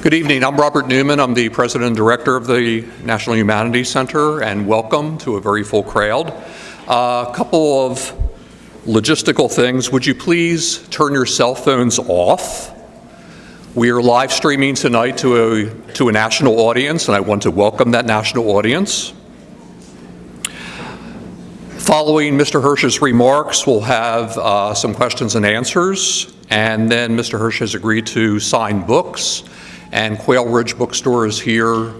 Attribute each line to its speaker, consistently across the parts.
Speaker 1: Good evening. I'm Robert Newman. I'm the President and Director of the National Humanities Center, and welcome to a very full crowd. A couple of logistical things. Would you please turn your cell phones off? We are live streaming tonight to a national audience, and I want to welcome that national audience. Following Mr. Hersh's remarks, we'll have some questions and answers, and then Mr. Hersh has agreed to sign books, and Quail Ridge Bookstore is here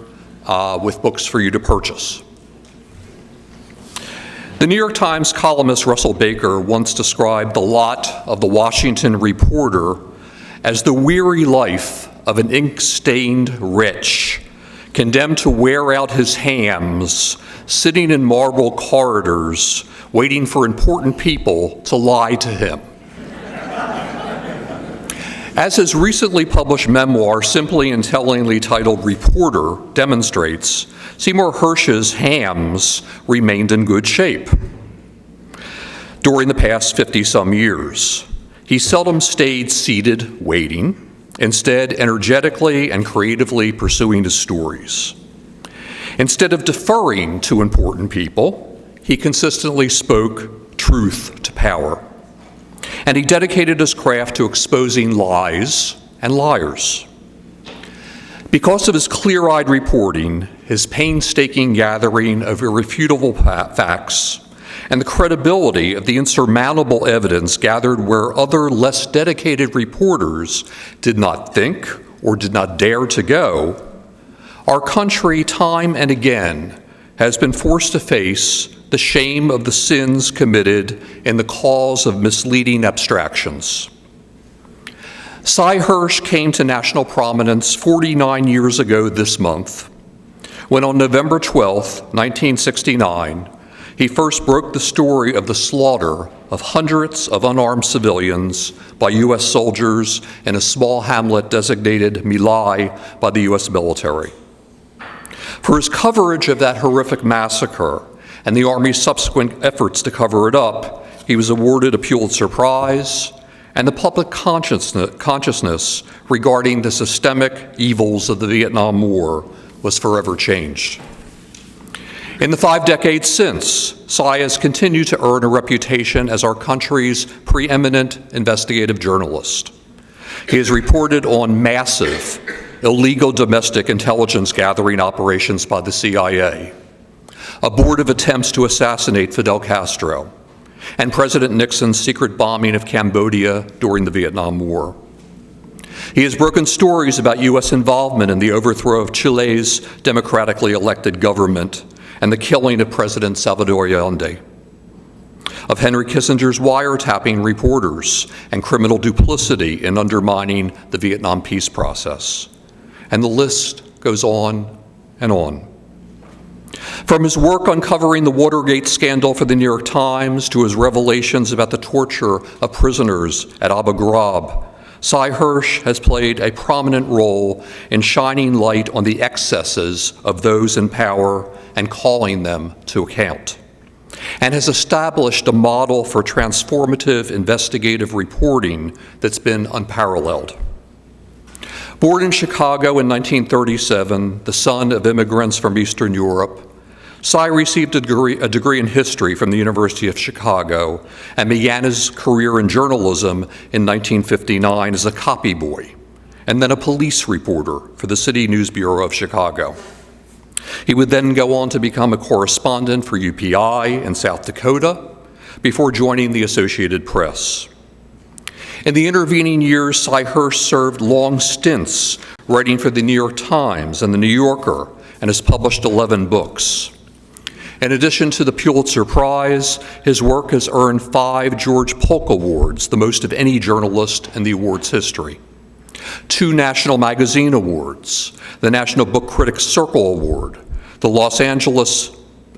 Speaker 1: with books for you to purchase. The New York Times columnist Russell Baker once described the lot of the Washington Reporter as the weary life of an ink-stained wretch, condemned to wear out his hams, sitting in marble corridors, waiting for important people to lie to him. As his recently published memoir, simply and tellingly titled Reporter, demonstrates, Seymour Hersh's hams remained in good shape during the past 50-some years. He seldom stayed seated waiting, instead energetically and creatively pursuing his stories. Instead of deferring to important people, he consistently spoke truth to power. And he dedicated his craft to exposing lies and liars. Because of his clear-eyed reporting, his painstaking gathering of irrefutable facts, and the credibility of the insurmountable evidence gathered where other less dedicated reporters did not think or did not dare to go, our country time and again has been forced to face the shame of the sins committed in the cause of misleading abstractions. Cy Hersh came to national prominence 49 years ago this month, when on November 12, 1969, he first broke the story of the slaughter of hundreds of unarmed civilians by U.S. soldiers in a small hamlet designated My Lai by the U.S. military. For his coverage of that horrific massacre and the Army's subsequent efforts to cover it up, he was awarded a Pulitzer Prize, and the public consciousness regarding the systemic evils of the Vietnam War was forever changed. In the 5 decades since, Cy has continued to earn a reputation as our country's preeminent investigative journalist. He has reported on massive, illegal domestic intelligence gathering operations by the CIA, abortive attempts to assassinate Fidel Castro, and President Nixon's secret bombing of Cambodia during the Vietnam War. He has broken stories about U.S. involvement in the overthrow of Chile's democratically elected government and the killing of President Salvador Allende, of Henry Kissinger's wiretapping reporters and criminal duplicity in undermining the Vietnam peace process. And the list goes on and on. From his work uncovering the Watergate scandal for the New York Times to his revelations about the torture of prisoners at Abu Ghraib, Cy Hersh has played a prominent role in shining light on the excesses of those in power and calling them to account, and has established a model for transformative investigative reporting that's been unparalleled. Born in Chicago in 1937, the son of immigrants from Eastern Europe, Cy received a degree in history from the University of Chicago and began his career in journalism in 1959 as a copy boy and then a police reporter for the City News Bureau of Chicago. He would then go on to become a correspondent for UPI in South Dakota before joining the Associated Press. In the intervening years, Cy Hersh served long stints writing for the New York Times and the New Yorker and has published 11 books. In addition to the Pulitzer Prize, his work has earned 5 George Polk Awards, the most of any journalist in the awards history, 2 National Magazine Awards, the National Book Critics Circle Award, the Los Angeles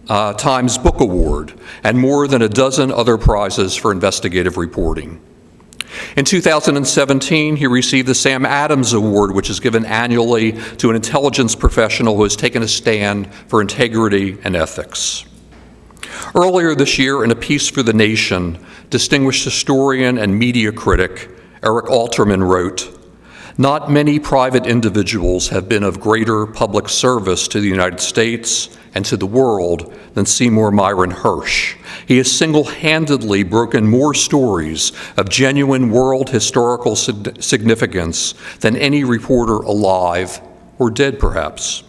Speaker 1: Times Book Award, and more than a dozen other prizes for investigative reporting. In 2017, he received the Sam Adams Award, which is given annually to an intelligence professional who has taken a stand for integrity and ethics. Earlier this year, in a piece for The Nation, distinguished historian and media critic Eric Alterman wrote, Not many private individuals have been of greater public service to the United States and to the world than Seymour Myron Hersh. He has single-handedly broken more stories of genuine world historical significance than any reporter alive or dead, perhaps.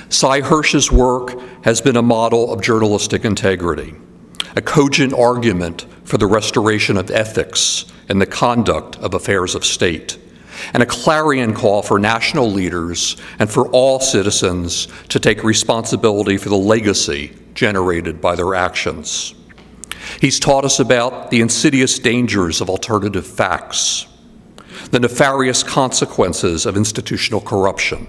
Speaker 1: Cy Hersh's work has been a model of journalistic integrity, a cogent argument for the restoration of ethics and the conduct of affairs of state, and a clarion call for national leaders and for all citizens to take responsibility for the legacy generated by their actions. He's taught us about the insidious dangers of alternative facts, the nefarious consequences of institutional corruption,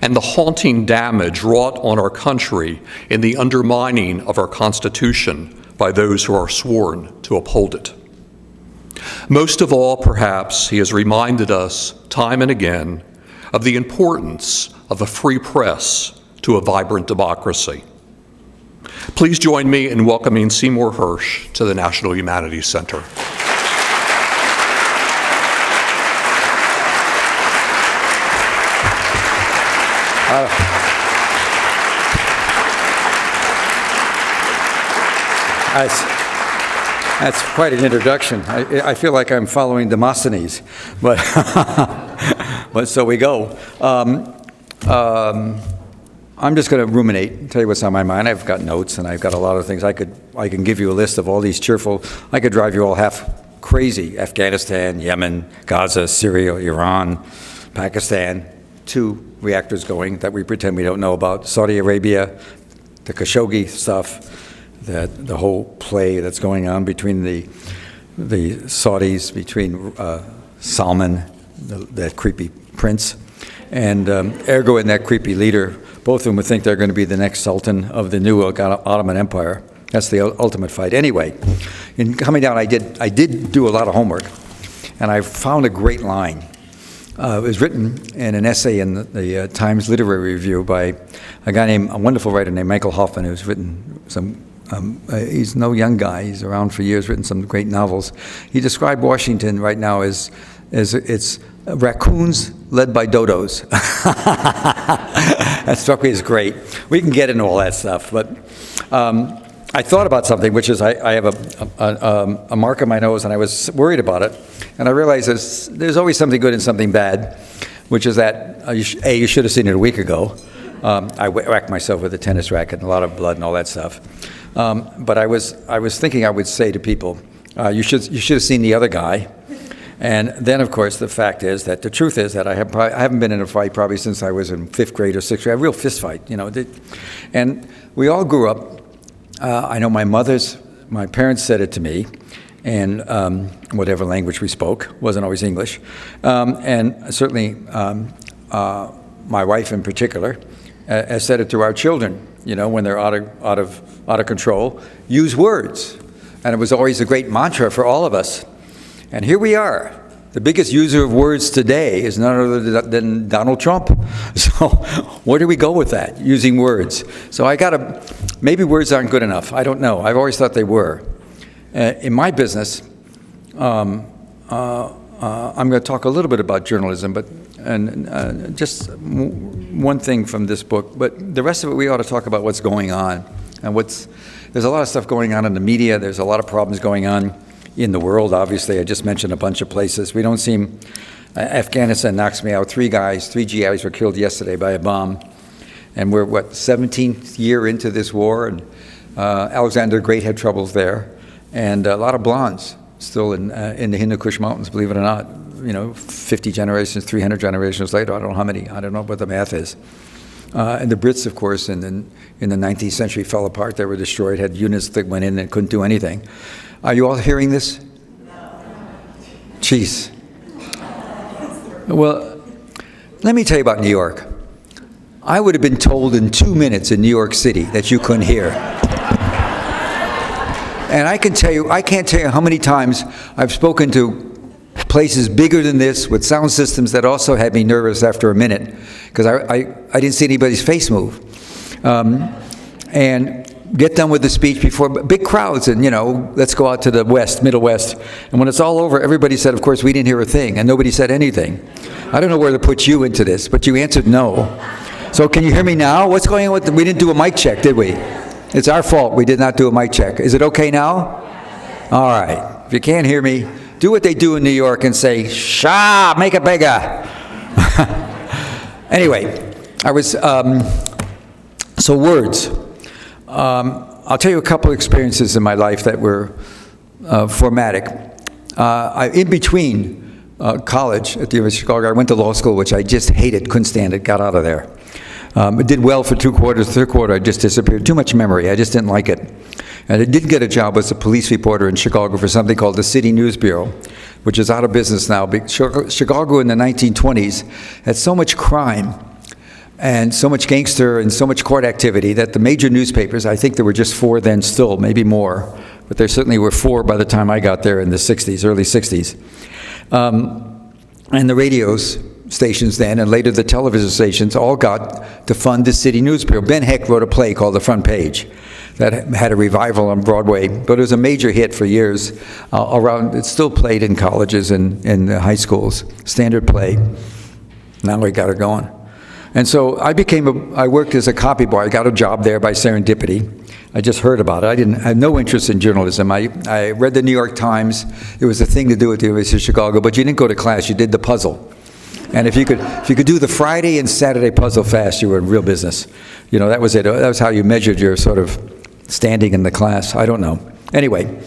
Speaker 1: and the haunting damage wrought on our country in the undermining of our Constitution by those who are sworn to uphold it. Most of all, perhaps, he has reminded us time and again of the importance of a free press to a vibrant democracy. Please join me in welcoming Seymour Hersh to the National Humanities Center.
Speaker 2: That's quite an introduction. I feel like I'm following Demosthenes, but but so we go. I'm just going to ruminate and tell you what's on my mind. I've got notes and I've got a lot of things. I can give you a list of all these cheerful. I could drive you all half crazy. Afghanistan, Yemen, Gaza, Syria, Iran, Pakistan. 2 reactors going that we pretend we don't know about. Saudi Arabia, the Khashoggi stuff. The whole play that's going on between the Saudis, between Salman, that creepy prince, and Ergo and that creepy leader. Both of them would think they're going to be the next sultan of the new Ottoman Empire. That's the ultimate fight. Anyway, in coming down, I did do a lot of homework, and I found a great line. It was written in an essay in the Times Literary Review by a wonderful writer named Michael Hoffman, who's written some. He's no young guy. He's around for years, written some great novels. He described Washington right now as it's raccoons led by dodos. That struck me as great. We can get into all that stuff, but I thought about something, which is I have a mark on my nose, and I was worried about it, and I realized there's always something good and something bad, which is that you should have seen it a week ago. I whacked myself with a tennis racket and a lot of blood and all that stuff. But I was thinking I would say to people, you should have seen the other guy. And then, of course, the fact is that the truth is that I haven't been in a fight probably since I was in 5th grade or 6th grade, a real fist fight, you know. And we all grew up. I know my parents said it to me, and whatever language we spoke, wasn't always English. And certainly my wife in particular has said it to our children, you know, when they're out of control, use words. And it was always a great mantra for all of us. And here we are. The biggest user of words today is none other than Donald Trump. So where do we go with that, using words? So maybe words aren't good enough. I don't know. I've always thought they were. In my business, I'm going to talk a little bit about journalism, and just one thing from this book. But the rest of it, we ought to talk about what's going on. And there's a lot of stuff going on in the media. There's a lot of problems going on in the world. Obviously, I just mentioned a bunch of places. We don't seem, Afghanistan knocks me out. 3 GIs were killed yesterday by a bomb. And we're, 17th year into this war, and Alexander the Great had troubles there. And a lot of blondes still in the Hindu Kush Mountains, believe it or not. You know, 50 generations, 300 generations later, I don't know how many, I don't know what the math is. And the Brits, of course, in the 19th century fell apart. They were destroyed, had units that went in and couldn't do anything. Are you all hearing this? No. Jeez. Well, let me tell you about New York. I would have been told in 2 minutes in New York City that you couldn't hear. And I can't tell you how many times I've spoken to places bigger than this with sound systems that also had me nervous after a minute because I didn't see anybody's face move. And get done with the speech before big crowds, and, let's go out to the West, Middle West. And when it's all over, everybody said, of course, we didn't hear a thing, and nobody said anything. I don't know where to put you into this, but you answered no. So can you hear me now? What's going on with we didn't do a mic check, did we? It's our fault we did not do a mic check. Is it okay now? All right. If you can't hear me, do what they do in New York and say, "Sha, make it bigger." Anyway, I was, so words. I'll tell you a couple experiences in my life that were formatic. In between college at the University of Chicago, I went to law school, which I just hated, couldn't stand it, got out of there. I did well for 2 quarters, third quarter I just disappeared. Too much memory, I just didn't like it. And I did get a job as a police reporter in Chicago for something called the City News Bureau, which is out of business now. Chicago in the 1920s had so much crime and so much gangster and so much court activity that the major newspapers, I think there were just 4 then still, maybe more, but there certainly were 4 by the time I got there in the 60s, early 60s. And the radios stations then, and later the television stations, all got to fund the City News Bureau. Ben Hecht wrote a play called The Front Page that had a revival on Broadway, but it was a major hit for years around. It's still played in colleges and in high schools, standard play. Now we got it going. And so I worked as a copy boy. I got a job there by serendipity. I just heard about it. I had no interest in journalism. I read the New York Times. It was a thing to do at the University of Chicago, but you didn't go to class, you did the puzzle. And if you could do the Friday and Saturday puzzle fast, you were in real business. That was it. That was how you measured your sort of standing in the class. I don't know. Anyway,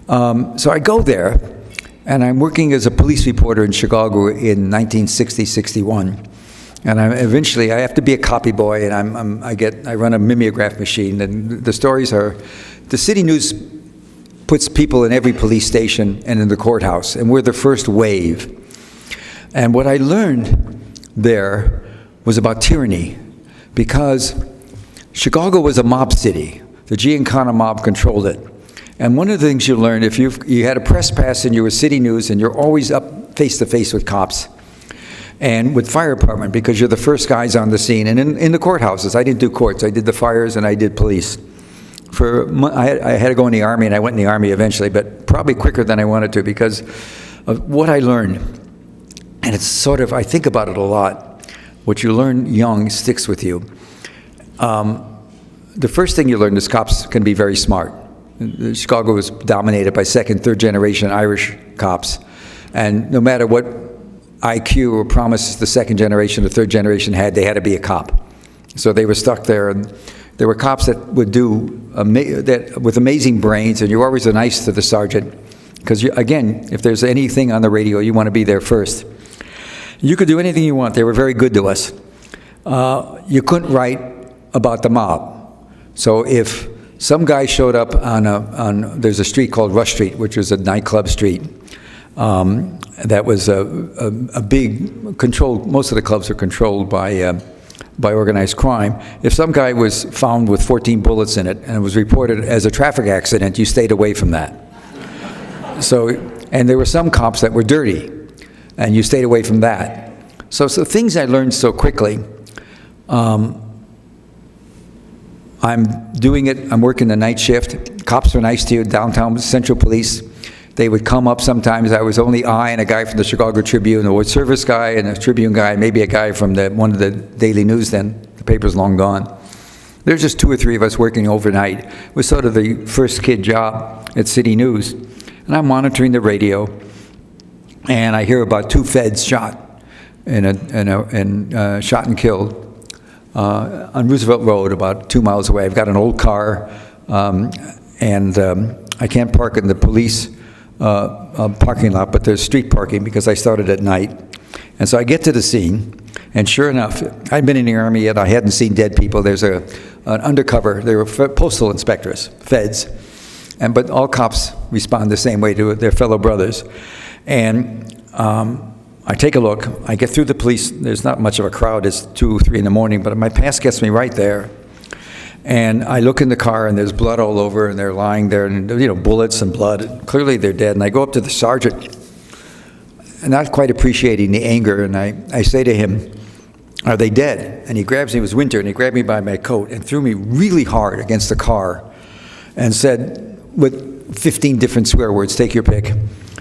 Speaker 2: so I go there, and I'm working as a police reporter in Chicago in 1960-61. And eventually I have to be a copy boy, and I run a mimeograph machine. And the stories are, the City News puts people in every police station and in the courthouse, and we're the first wave. And what I learned there was about tyranny, because Chicago was a mob city. The Giancana mob controlled it. And one of the things you learned, if you had a press pass and you were City News, and you're always up face-to-face with cops and with fire department, because you're the first guys on the scene. And in the courthouses, I didn't do courts. I did the fires and I did police. I had to go in the Army, and I went in the Army eventually, but probably quicker than I wanted to because of what I learned. And it's sort of, I think about it a lot. What you learn young sticks with you. The first thing you learn is cops can be very smart. Chicago was dominated by second, third generation Irish cops. And no matter what IQ or promises the second generation or third generation had, they had to be a cop. So they were stuck there. And there were cops that would with amazing brains, and you're always nice to the sergeant. Because, again, if there's anything on the radio, you want to be there first. You could do anything you want. They were very good to us. You couldn't write about the mob. So if some guy showed up there's a street called Rush Street, which was a nightclub street, that was a big controlled. Most of the clubs are controlled by organized crime. If some guy was found with 14 bullets in it and it was reported as a traffic accident, you stayed away from that. And there were some cops that were dirty, and you stayed away from that. So things I learned so quickly. I'm doing it. I'm working the night shift. Cops were nice to you. Downtown Central Police. They would come up sometimes. I was only I and a guy from the Chicago Tribune, a Wood Service guy and a Tribune guy, maybe a guy from one of the daily news then. The paper's long gone. There's just 2 or 3 of us working overnight. It was sort of the first kid job at City News. And I'm monitoring the radio, and I hear about 2 feds shot shot and killed on Roosevelt Road, about 2 miles away. I've got an old car, and I can't park in the police parking lot, but there's street parking because I started at night. And so I get to the scene, and sure enough, I'd been in the Army yet. I hadn't seen dead people. There's an undercover. They were postal inspectors, feds. But all cops respond the same way to their fellow brothers. And I take a look. I get through the police. There's not much of a crowd. It's 2 or 3 in the morning, but my pass gets me right there. And I look in the car, and there's blood all over, and they're lying there, and bullets and blood. Clearly they're dead. And I go up to the sergeant, not quite appreciating the anger, and I say to him, are they dead? And he grabs me, it was winter, and he grabbed me by my coat and threw me really hard against the car and said, with 15 different swear words, take your pick.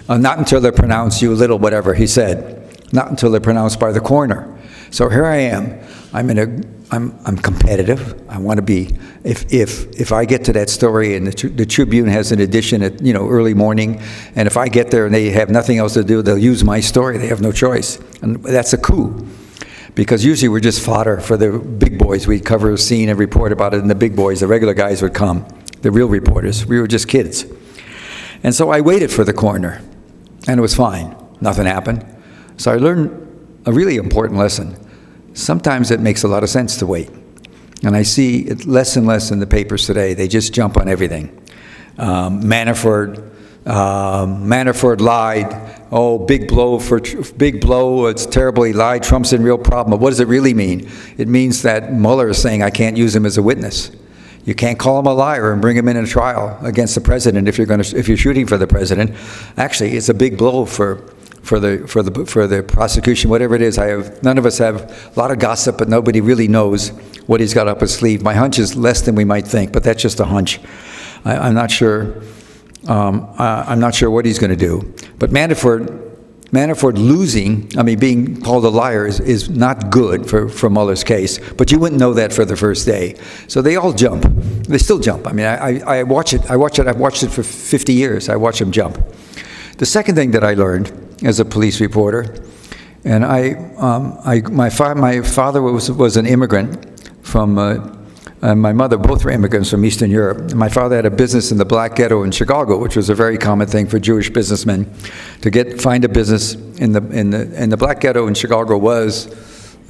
Speaker 2: Not until they're pronounced, you little whatever, he said. Not until they're pronounced by the coroner. So here I am. I'm competitive. I want to be, if I get to that story and the Tribune has an edition at early morning, and if I get there and they have nothing else to do, they'll use my story. They have no choice. And that's a coup. Because usually we're just fodder for the big boys. We'd cover a scene and report about it, and the big boys, the regular guys, would come, the real reporters. We were just kids. And so I waited for the coroner, and it was fine. Nothing happened. So I learned a really important lesson. Sometimes it makes a lot of sense to wait. And I see it less and less in the papers today. They just jump on everything. Manafort lied. Oh, big blow, it's terrible, he lied, Trump's in real problem. But what does it really mean? It means that Mueller is saying, I can't use him as a witness. You can't call him a liar and bring him in a trial against the president if you're shooting for the president. Actually, it's a big blow for the prosecution, whatever it is. None of us have a lot of gossip, but nobody really knows what he's got up his sleeve. My hunch is less than we might think, but that's just a hunch. I'm not sure. I'm not sure what he's going to do. But Manafort losing, being called a liar is not good for Mueller's case. But you wouldn't know that for the first day. So they all jump. They still jump. I watch it. I've watched it for 50 years. I watch them jump. The second thing that I learned as a police reporter, and my father was an immigrant from. And my mother, both were immigrants from Eastern Europe. My father had a business in the Black Ghetto in Chicago, which was a very common thing for Jewish businessmen. To find a business in the Black Ghetto in Chicago was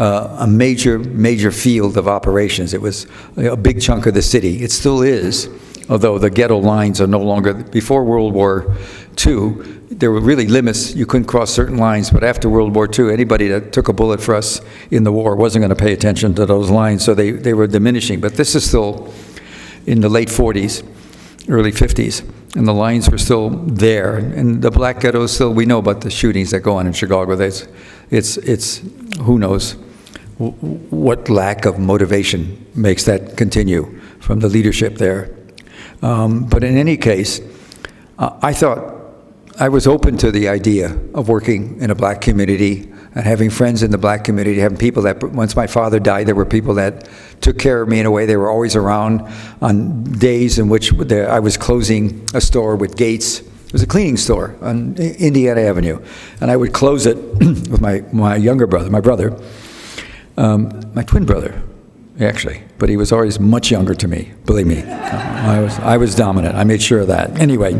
Speaker 2: a major field of operations. It was a big chunk of the city. It still is, although the ghetto lines are no longer. Before World War II, there were really limits. You couldn't cross certain lines, but after World War II, anybody that took a bullet for us in the war wasn't going to pay attention to those lines, so they were diminishing. But this is still in the late 40s, early 50s, and the lines were still there. And the Black Ghetto is still, we know about the shootings that go on in Chicago. It's who knows what lack of motivation makes that continue from the leadership there. But in any case, I thought I was open to the idea of working in a black community and having friends in the black community, having people that, once my father died, there were people that took care of me in a way. They were always around on days in which I was closing a store with gates. It was a cleaning store on Indiana Avenue. And I would close it with my younger brother, my twin brother, actually. But he was always much younger to me, believe me. I was dominant. I made sure of that. Anyway.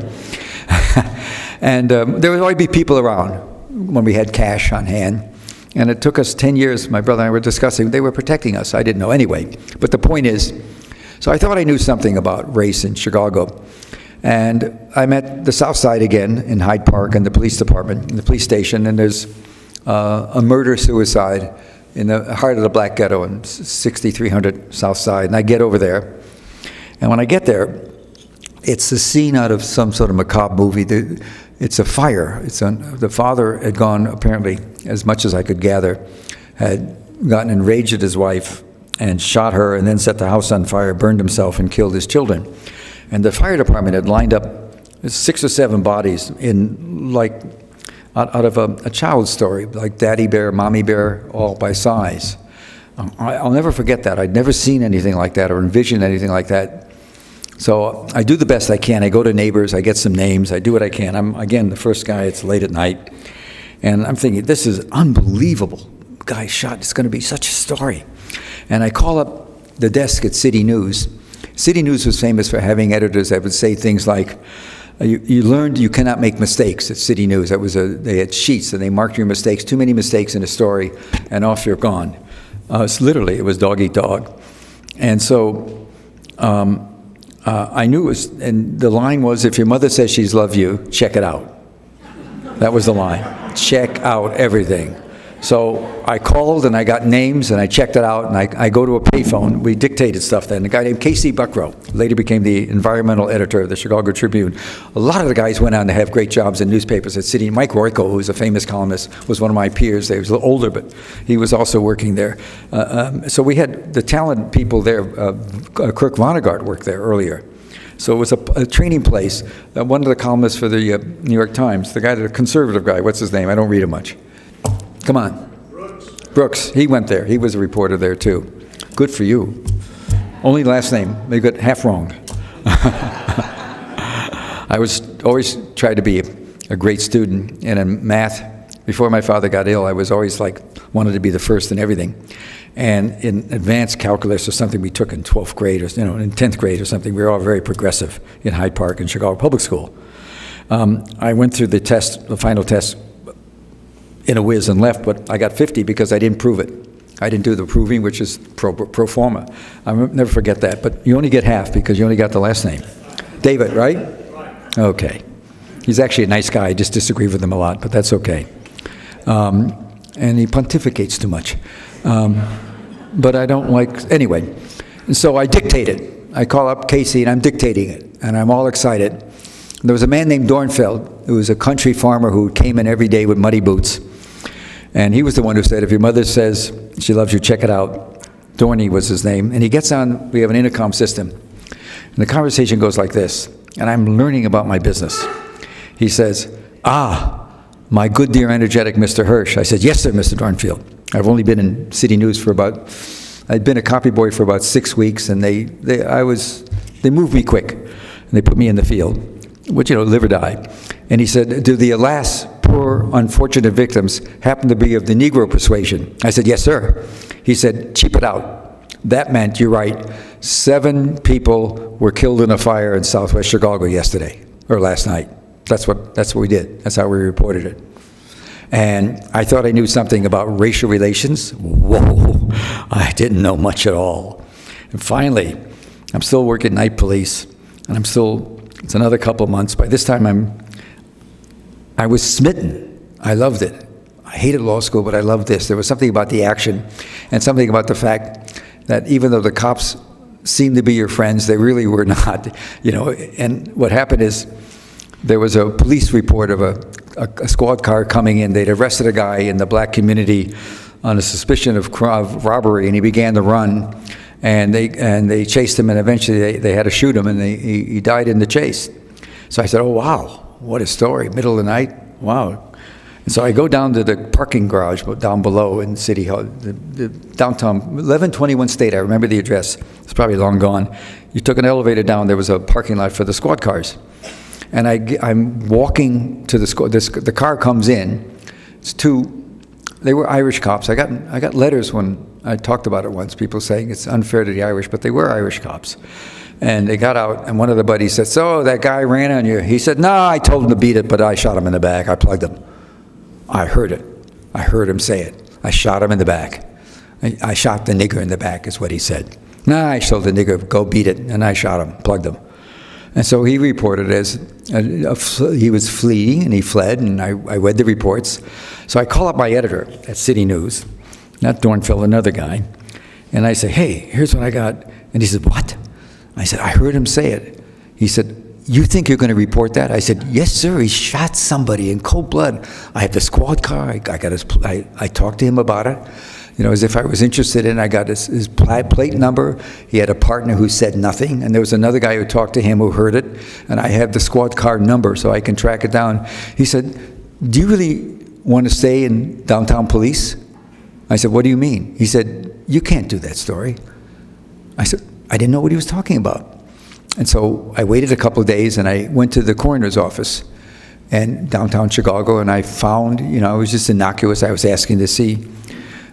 Speaker 2: And there would always be people around when we had cash on hand. And it took us 10 years, my brother and I were discussing, they were protecting us. I didn't know anyway. But the point is, so I thought I knew something about race in Chicago. And I'm at the South Side again in Hyde Park and the police department, in the police station, and there's a murder-suicide in the heart of the Black Ghetto on 6300 South Side. And I get over there. And when I get there, it's a scene out of some sort of macabre movie. It's a fire. The father had gone, apparently, as much as I could gather, had gotten enraged at his wife and shot her and then set the house on fire, burned himself, and killed his children. And the fire department had lined up 6 or 7 bodies in, like, out of a child's story, like Daddy Bear, Mommy Bear, all by size. I'll never forget that. I'd never seen anything like that or envisioned anything like that. So I do the best I can. I go to neighbors, I get some names, I do what I can. I'm, again, the first guy, it's late at night. And I'm thinking, this is unbelievable. Guy shot, it's going to be such a story. And I call up the desk at City News. City News was famous for having editors that would say things like, you learned you cannot make mistakes at City News. They had sheets and they marked your mistakes, too many mistakes in a story, and off you're gone. It was dog eat dog. And so I knew it was, and the line was, if your mother says she's loved you, check it out. That was the line. Check out everything. So I called and I got names and I checked it out, and I go to a payphone. We dictated stuff then. A guy named Casey Buckrow later became the environmental editor of the Chicago Tribune. A lot of the guys went on to have great jobs in newspapers at City. Mike Royko, who's a famous columnist, was one of my peers. He was a little older, but he was also working there. So we had the talented people there. Kirk Vonnegut worked there earlier. So it was a training place. One of the columnists for the New York Times, the conservative guy, what's his name? I don't read him much. Come on. Brooks. He went there. He was a reporter there, too. Good for you. Only last name. They got half wrong. I was always tried to be a great student. And in math, before my father got ill, I was always wanted to be the first in everything. And in advanced calculus or something we took in 12th grade or, in 10th grade or something, we were all very progressive in Hyde Park and Chicago Public School. I went through the final test, in a whiz and left, but I got 50 because I didn't prove it. I didn't do the proving, which is pro forma. I'll never forget that, but you only get half because you only got the last name. David, right? Okay. He's actually a nice guy. I just disagree with him a lot, but that's okay. And he pontificates too much. But I don't anyway. And so I dictate it. I call up Casey and I'm dictating it, and I'm all excited. There was a man named Dornfeld who was a country farmer who came in every day with muddy boots. And he was the one who said, if your mother says she loves you, check it out. Dorney was his name. And he gets on, we have an intercom system. And the conversation goes like this, and I'm learning about my business. He says, my good dear energetic Mr. Hersh. I said, yes, sir, Mr. Dornfield. I've only been in City News I'd been a copy boy for about 6 weeks, and they moved me quick. And they put me in the field, which, live or die. And he said, do the alas, poor, unfortunate victims happen to be of the Negro persuasion? I said, yes, sir. He said, cheap it out. That meant, you're right, 7 people were killed in a fire in Southwest Chicago last night. That's what we did. That's how we reported it. And I thought I knew something about racial relations. Whoa, I didn't know much at all. And finally, I'm still working night police, and it's another couple of months. By this time, I was smitten. I loved it. I hated law school, but I loved this. There was something about the action and something about the fact that even though the cops seemed to be your friends, they really were not. And what happened is there was a police report of a squad car coming in. They'd arrested a guy in the black community on a suspicion of robbery, and he began to run. And they chased him, and eventually they had to shoot him, and he died in the chase. So I said, oh, wow, what a story. Middle of the night, wow. And so I go down to the parking garage down below in City Hall, the downtown, 1121 State, I remember the address. It's probably long gone. You took an elevator down, there was a parking lot for the squad cars. And I'm walking to the car comes in. They were Irish cops. I got letters when I talked about it once, people saying it's unfair to the Irish, but they were Irish cops. And they got out, and one of the buddies said, so that guy ran on you. He said, no, I told him to beat it, but I shot him in the back. I plugged him. I heard it. I heard him say it. I shot him in the back. I shot the nigger in the back is what he said. No, I told the nigger, go beat it, and I shot him, plugged him. And so he reported as he was fleeing, and he fled, and I read the reports. So I call up my editor at City News, not Dornfeld, another guy, and I say, hey, here's what I got. And he said, what? I said, I heard him say it. He said, you think you're going to report that? I said, yes, sir, he shot somebody in cold blood. I have the squad car, I talked to him about it. As if I was interested in it. I got his plate number. He had a partner who said nothing, and there was another guy who talked to him who heard it, and I have the squad car number so I can track it down. He said, do you really want to stay in downtown police? I said, what do you mean? He said, you can't do that story. I said, I didn't know what he was talking about. And so I waited a couple of days, and I went to the coroner's office in downtown Chicago, and I found, it was just innocuous. I was asking to see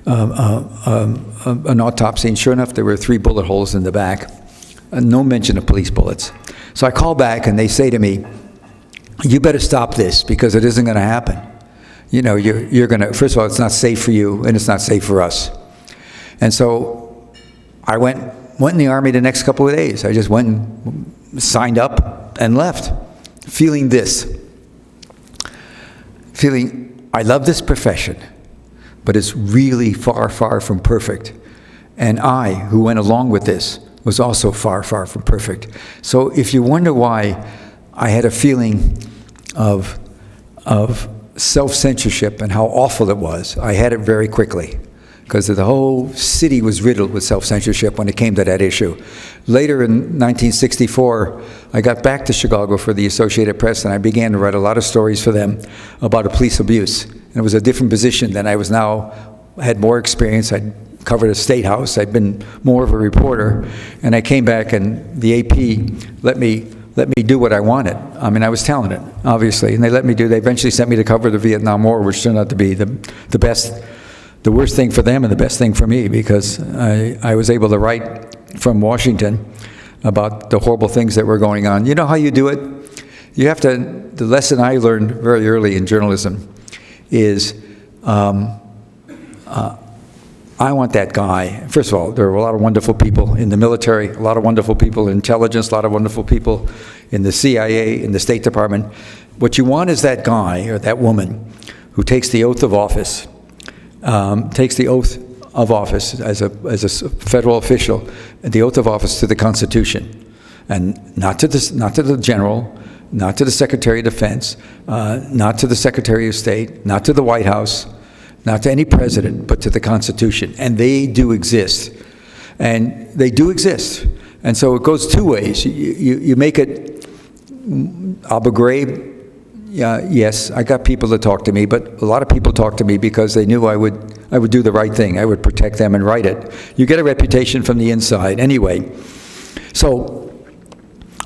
Speaker 2: an autopsy, and sure enough, there were 3 bullet holes in the back. No mention of police bullets. So I call back, and they say to me, you better stop this, because it isn't going to happen. You're going to, first of all, it's not safe for you, and it's not safe for us. And so I went in the Army the next couple of days. I just went and signed up and left, feeling I love this profession. but it's really far, far from perfect. And I, who went along with this, was also far, far from perfect. So if you wonder why I had a feeling of self-censorship and how awful it was, I had it very quickly, because the whole city was riddled with self-censorship when it came to that issue. Later in 1964, I got back to Chicago for the Associated Press, and I began to write a lot of stories for them about police abuse. And it was a different position than I was now. I had more experience. I'd covered a state house. I'd been more of a reporter. And I came back, and the AP let me do what I wanted. I mean, I was talented, obviously, and they let me do. They eventually sent me to cover the Vietnam War, which turned out to be the best, the worst thing for them and the best thing for me, because I was able to write from Washington about the horrible things that were going on. You know how you do it? You have to. The lesson I learned very early in journalism is, I want that guy. First of all, there are a lot of wonderful people in the military, a lot of wonderful people in intelligence, a lot of wonderful people in the CIA, in the State Department. What you want is that guy or that woman who takes the oath of office, as a federal official, the oath of office to the Constitution, and not to the general, not to the Secretary of Defense, not to the Secretary of State, not to the White House, not to any president, but to the Constitution. And they do exist. And they do exist. And so it goes two ways. You make it Abu Ghraib. Yes, I got people to talk to me, but a lot of people talk to me because they knew I would do the right thing. I would protect them and write it. You get a reputation from the inside anyway. So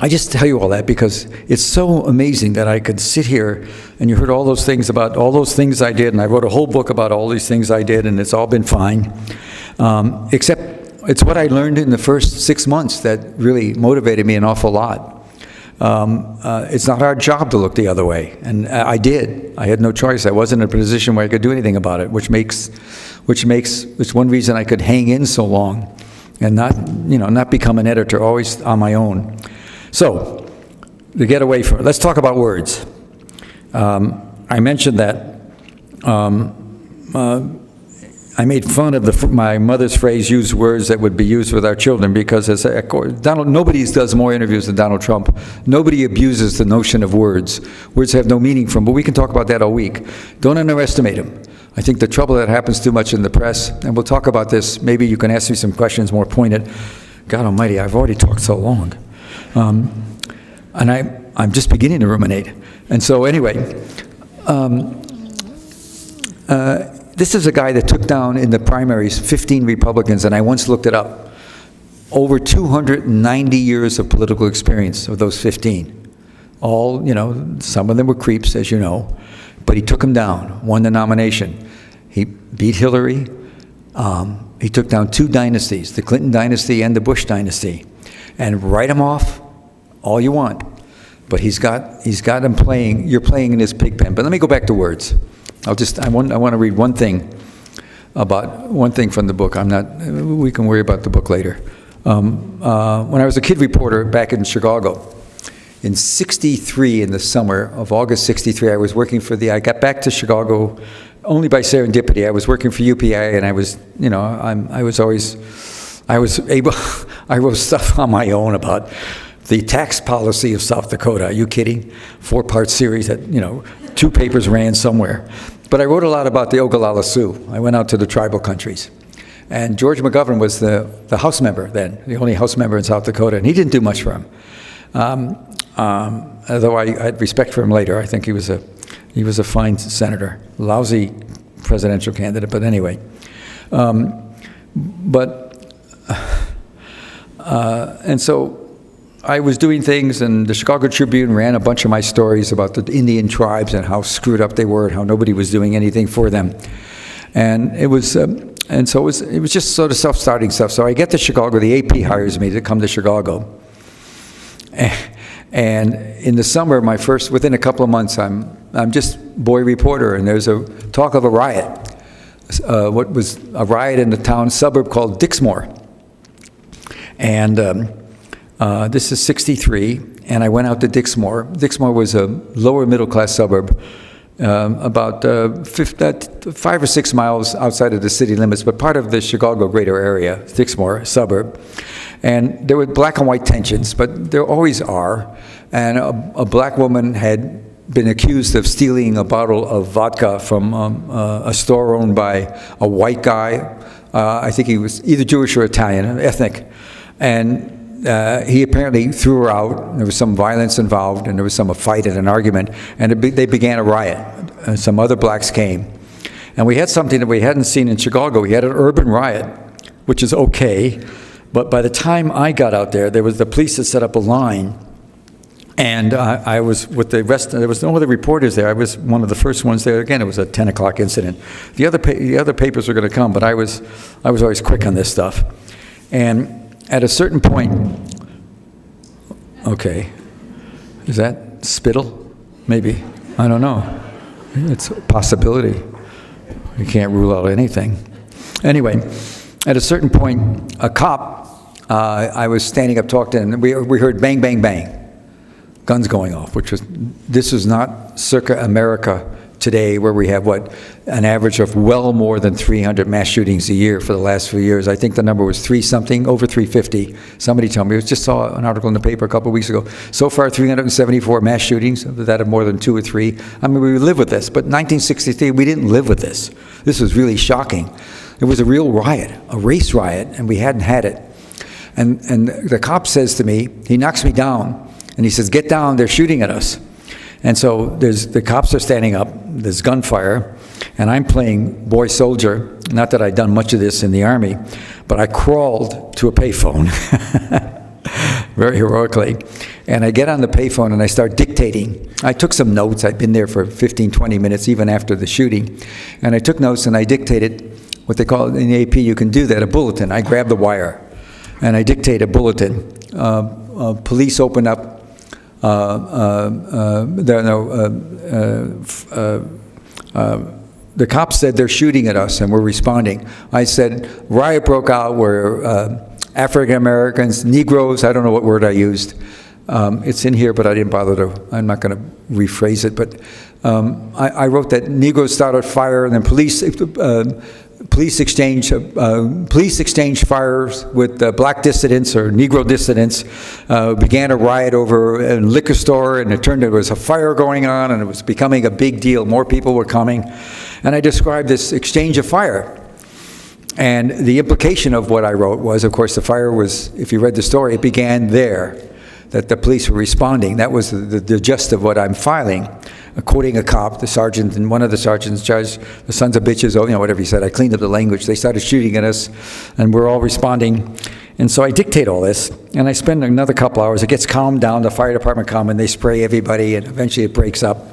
Speaker 2: I just tell you all that because it's so amazing that I could sit here and you heard all those things about all those things I did, and I wrote a whole book about all these things I did, and it's all been fine. Except it's what I learned in the first 6 months that really motivated me an awful lot. It's not our job to look the other way, and I did. I had no choice. I wasn't in a position where I could do anything about it, which one reason I could hang in so long and not become an editor, always on my own. So, to get away from it, let's talk about words. I mentioned that I made fun of my mother's phrase, use words that would be used with our children, because nobody does more interviews than Donald Trump. Nobody abuses the notion of words. Words have no meaning for them, but we can talk about that all week. Don't underestimate them. I think the trouble that happens too much in the press, and we'll talk about this, maybe you can ask me some questions more pointed. God almighty, I've already talked so long. And I'm just beginning to ruminate. And so anyway, this is a guy that took down in the primaries 15 Republicans, and I once looked it up. Over 290 years of political experience of those 15. All, some of them were creeps, as you know, but he took them down, won the nomination. He beat Hillary. He took down two dynasties, the Clinton dynasty and the Bush dynasty. And write them off all you want, but he's got him playing. You're playing in his pig pen. But let me go back to words. I want to read one thing from the book. We can worry about the book later. When I was a kid reporter back in Chicago, in '63, in the summer of August '63, I got back to Chicago only by serendipity. I was working for UPI, and I wrote stuff on my own about the tax policy of South Dakota. Are you kidding? 4-part series that, 2 papers ran somewhere. But I wrote a lot about the Oglala Sioux. I went out to the tribal countries. And George McGovern was the House member then, the only House member in South Dakota, and he didn't do much for him. Although I had respect for him later. I think he was a fine senator, lousy presidential candidate, but anyway. And so I was doing things, and the Chicago Tribune ran a bunch of my stories about the Indian tribes and how screwed up they were and how nobody was doing anything for them. And it was just sort of self-starting stuff. So I get to Chicago, the AP hires me to come to Chicago. And in the summer, within a couple of months, I'm just boy reporter, and there's a talk of a riot. What was a riot in the suburb called Dixmoor. And this is '63, and I went out to Dixmoor. Dixmoor was a lower middle class suburb, about 5 or 6 miles outside of the city limits, but part of the Chicago greater area, Dixmoor suburb. And there were black and white tensions, but there always are. And a black woman had been accused of stealing a bottle of vodka from a store owned by a white guy. I think he was either Jewish or Italian, ethnic. And he apparently threw her out. There was some violence involved, and there was a fight and an argument, and they began a riot. And some other blacks came. And we had something that we hadn't seen in Chicago. We had an urban riot, which is okay. But by the time I got out there, there was the police that set up a line. And I was with the rest. There was no other reporters there. I was one of the first ones there. Again, it was a 10 o'clock incident. The other papers were going to come, but I was always quick on this stuff. And at a certain point, okay, is that spittle? Maybe. I don't know. It's a possibility. You can't rule out anything. Anyway, at a certain point, a cop, I was standing up talking to him, and we heard bang, bang, bang. Guns going off, this is not circa America today, where we have, an average of well more than 300 mass shootings a year for the last few years. I think the number was over 350. Somebody told me, I just saw an article in the paper a couple of weeks ago. So far, 374 mass shootings, that have more than 2 or 3. I mean, we live with this, but 1963, we didn't live with this. This was really shocking. It was a real riot, a race riot, and we hadn't had it. And the cop says to me, he knocks me down, and he says, "Get down, they're shooting at us." And so the cops are standing up, there's gunfire, and I'm playing boy soldier. Not that I'd done much of this in the Army, but I crawled to a payphone, very heroically. And I get on the payphone and I start dictating. I took some notes. I'd been there for 15, 20 minutes, even after the shooting. And I took notes and I dictated what they call, in the AP, you can do that, a bulletin. I grabbed the wire and I dictate a bulletin. Police open up. The cops said they're shooting at us and we're responding. I said, riot broke out where African Americans, Negroes, I don't know what word I used. It's in here, but I didn't bother I'm not going to rephrase it, but I wrote that Negroes started fire and then police exchanged fires with black dissidents or Negro dissidents, began a riot over a liquor store, and it turned out there was a fire going on, and it was becoming a big deal. More people were coming. And I described this exchange of fire. And the implication of what I wrote was, of course, the fire was, if you read the story, it began there, that the police were responding. That was the gist of what I'm filing. Quoting a cop, the sergeant, and one of the sergeants charged, the sons of bitches, whatever he said. I cleaned up the language. They started shooting at us, and we're all responding. And so I dictate all this, and I spend another couple hours. It gets calmed down. The fire department come, and they spray everybody, and eventually it breaks up.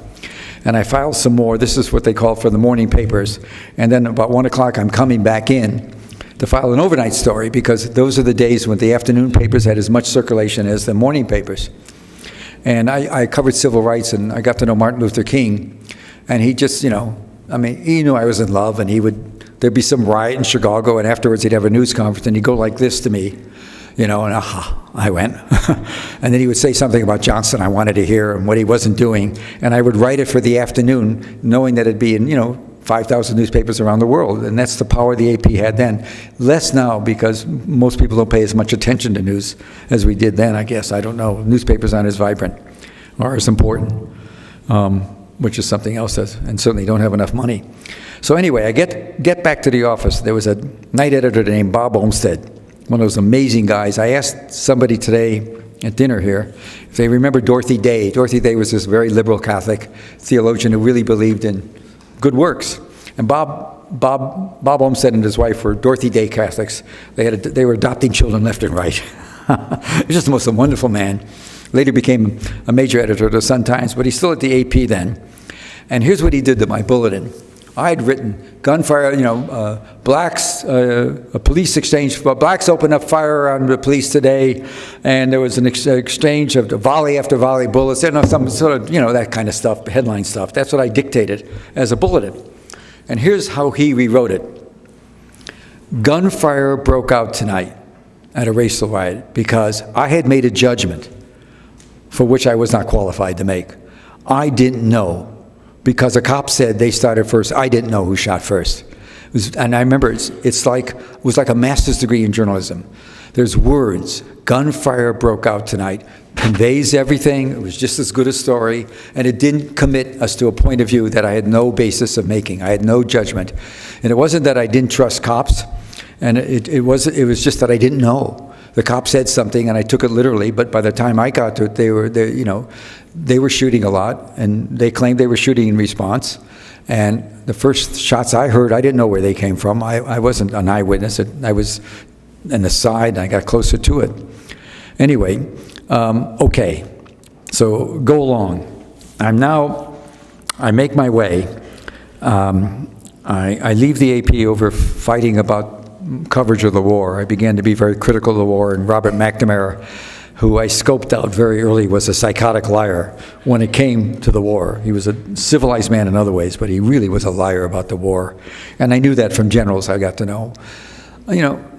Speaker 2: And I file some more. This is what they call for the morning papers. And then about 1 o'clock, I'm coming back in to file an overnight story, because those are the days when the afternoon papers had as much circulation as the morning papers. And I covered civil rights, and I got to know Martin Luther King. And he just, he knew I was in love, and there'd be some riot in Chicago, and afterwards he'd have a news conference, and he'd go like this to me, and I went. And then he would say something about Johnson I wanted to hear and what he wasn't doing. And I would write it for the afternoon, knowing that it'd be in, 5,000 newspapers around the world, and that's the power the AP had then. Less now, because most people don't pay as much attention to news as we did then, I guess. I don't know. Newspapers aren't as vibrant or as important, which is something else, and certainly don't have enough money. So anyway, I get back to the office. There was a night editor named Bob Olmstead, one of those amazing guys. I asked somebody today at dinner here if they remember Dorothy Day. Dorothy Day was this very liberal Catholic theologian who really believed in good works. And Bob Olmstead and his wife were Dorothy Day Catholics. They were adopting children left and right. He was just the most wonderful man. Later became a major editor of the Sun-Times, but he's still at the AP then. And here's what he did to my bulletin. I had written gunfire, blacks, a police exchange, blacks opened up fire on the police today, and there was an exchange of volley after volley bullets, some sort of, that kind of stuff, headline stuff. That's what I dictated as a bulletin. And here's how he rewrote it. Gunfire broke out tonight at a racial riot because I had made a judgment for which I was not qualified to make. I didn't know because a cop said they started first. I didn't know who shot first. And I remember it was like a master's degree in journalism. There's words. Gunfire broke out tonight. Conveys everything. It was just as good a story. And it didn't commit us to a point of view that I had no basis of making. I had no judgment. And it wasn't that I didn't trust cops. And it was just that I didn't know. The cop said something, and I took it literally. But by the time I got to it, they were shooting a lot, and they claimed they were shooting in response. And the first shots I heard, I didn't know where they came from. I wasn't an eyewitness. I was in the side, and I got closer to it. Anyway, okay, so go along. I make my way. I leave the AP over fighting about coverage of the war. I began to be very critical of the war, and Robert McNamara, who I scoped out very early, was a psychotic liar when it came to the war. He was a civilized man in other ways, but he really was a liar about the war. And I knew that from generals I got to know.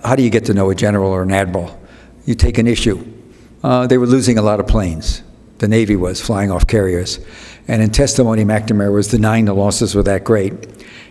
Speaker 2: How do you get to know a general or an admiral? You take an issue. They were losing a lot of planes. The Navy was flying off carriers. And in testimony, McNamara was denying the losses were that great.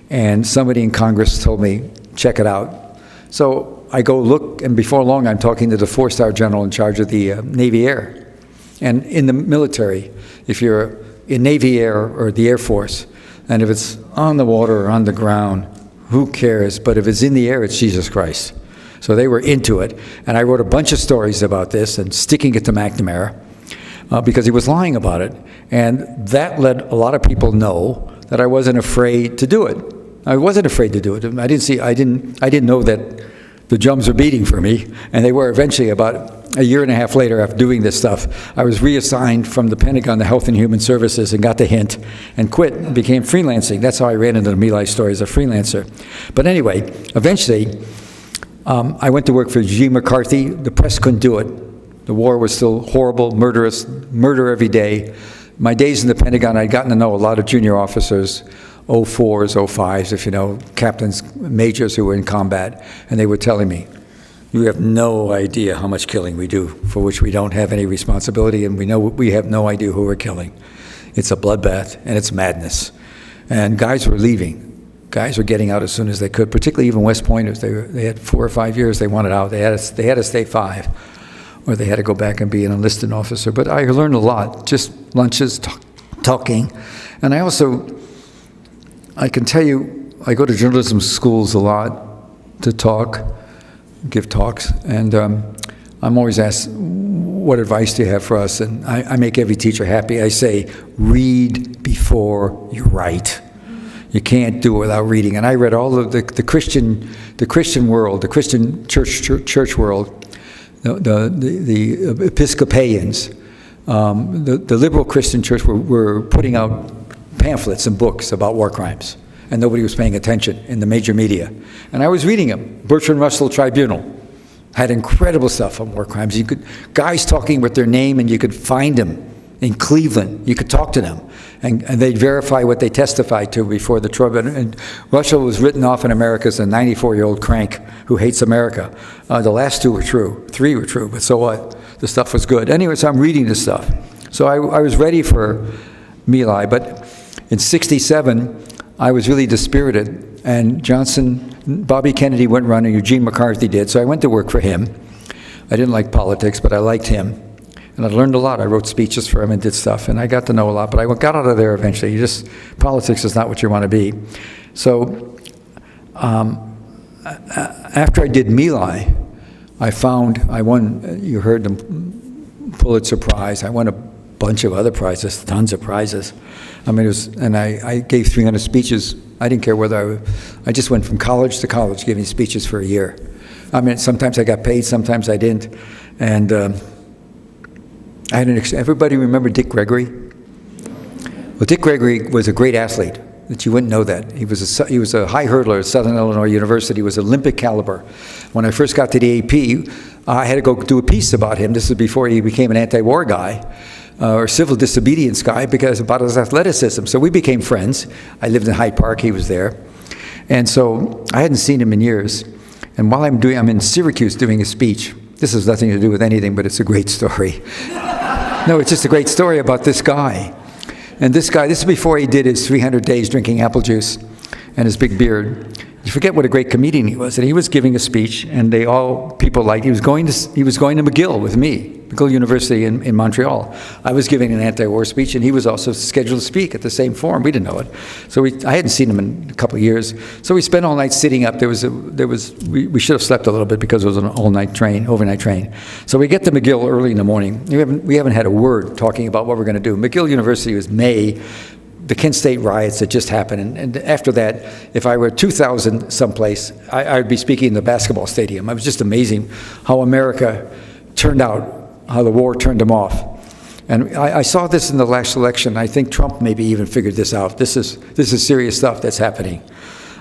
Speaker 2: And somebody in Congress told me, check it out. So I go look, and before long I'm talking to the 4-star general in charge of the Navy Air. And in the military, if you're in Navy Air or the Air Force, and if it's on the water or on the ground, who cares? But if it's in the air, it's Jesus Christ. So they were into it. And I wrote a bunch of stories about this and sticking it to McNamara because he was lying about it. And that let a lot of people know that I wasn't afraid to do it. I wasn't afraid to do it. I didn't know that the drums were beating for me, and they were eventually. About a year and a half later, after doing this stuff, I was reassigned from the Pentagon to Health and Human Services and got the hint and quit and became freelancing. That's how I ran into the My Lai story as a freelancer. But anyway, eventually, I went to work for G. McCarthy. The press couldn't do it. The war was still horrible, murderous, murder every day. My days in the Pentagon, I'd gotten to know a lot of junior officers, 04s, 05s, if you know, captains, majors who were in combat, and they were telling me, you have no idea how much killing we do, for which we don't have any responsibility, and we have no idea who we're killing. It's a bloodbath, and it's madness. And guys were leaving. Guys were getting out as soon as they could, particularly even West Pointers. They had 4 or 5 years they wanted out. They had to stay 5, or they had to go back and be an enlisted officer. But I learned a lot, just lunches, talking. And I can tell you, I go to journalism schools a lot to give talks, and I'm always asked, what advice do you have for us? And I make every teacher happy. I say, read before you write. You can't do it without reading. And I read all of the Christian world, the Christian church world, the Episcopalians, the liberal Christian church were putting out pamphlets and books about war crimes, and nobody was paying attention in the major media. And I was reading them. Bertrand Russell Tribunal had incredible stuff on war crimes. Guys talking with their name, and you could find them in Cleveland. You could talk to them, and they'd verify what they testified to before the tribunal. And Russell was written off in America as a 94-year-old crank who hates America. The last 2 were true. 3 were true, but so what? The stuff was good. Anyway, so I'm reading this stuff. So I was ready for My Lai, but in '67, I was really dispirited, and Bobby Kennedy went running, Eugene McCarthy did, so I went to work for him. I didn't like politics, but I liked him, and I learned a lot. I wrote speeches for him and did stuff, and I got to know a lot, but I got out of there eventually. Politics is not what you want to be. So after I did My Lai, I won, you heard the Pulitzer Prize. I won a bunch of other prizes, tons of prizes. I mean, I gave 300 speeches. I didn't care whether I just went from college to college giving speeches for a year. I mean, sometimes I got paid, sometimes I didn't. And everybody remember Dick Gregory? Well, Dick Gregory was a great athlete, but you wouldn't know that. He was a high hurdler at Southern Illinois University. He was Olympic caliber. When I first got to the AP, I had to go do a piece about him. This was before he became an anti-war guy. Or civil disobedience guy, because about his athleticism. So we became friends. I lived in Hyde Park, he was there. And so I hadn't seen him in years. And while I'm in Syracuse doing a speech, this has nothing to do with anything, but it's a great story. No, it's just a great story about this guy. And this guy, this is before he did his 300 days drinking apple juice and his big beard. You forget what a great comedian he was. And he was giving a speech, and people liked. He was going to McGill with me, McGill University in Montreal. I was giving an anti-war speech, and he was also scheduled to speak at the same forum. We didn't know it, so I hadn't seen him in a couple of years. So we spent all night sitting up. We should have slept a little bit because it was an overnight train. So we get to McGill early in the morning. We haven't had a word talking about what we're going to do. McGill University was May. The Kent State riots that just happened, and after that, if I were 2,000 someplace, I'd be speaking in the basketball stadium. It was just amazing how America turned out, how the war turned them off. And I saw this in the last election. I think Trump maybe even figured this out. This is serious stuff that's happening.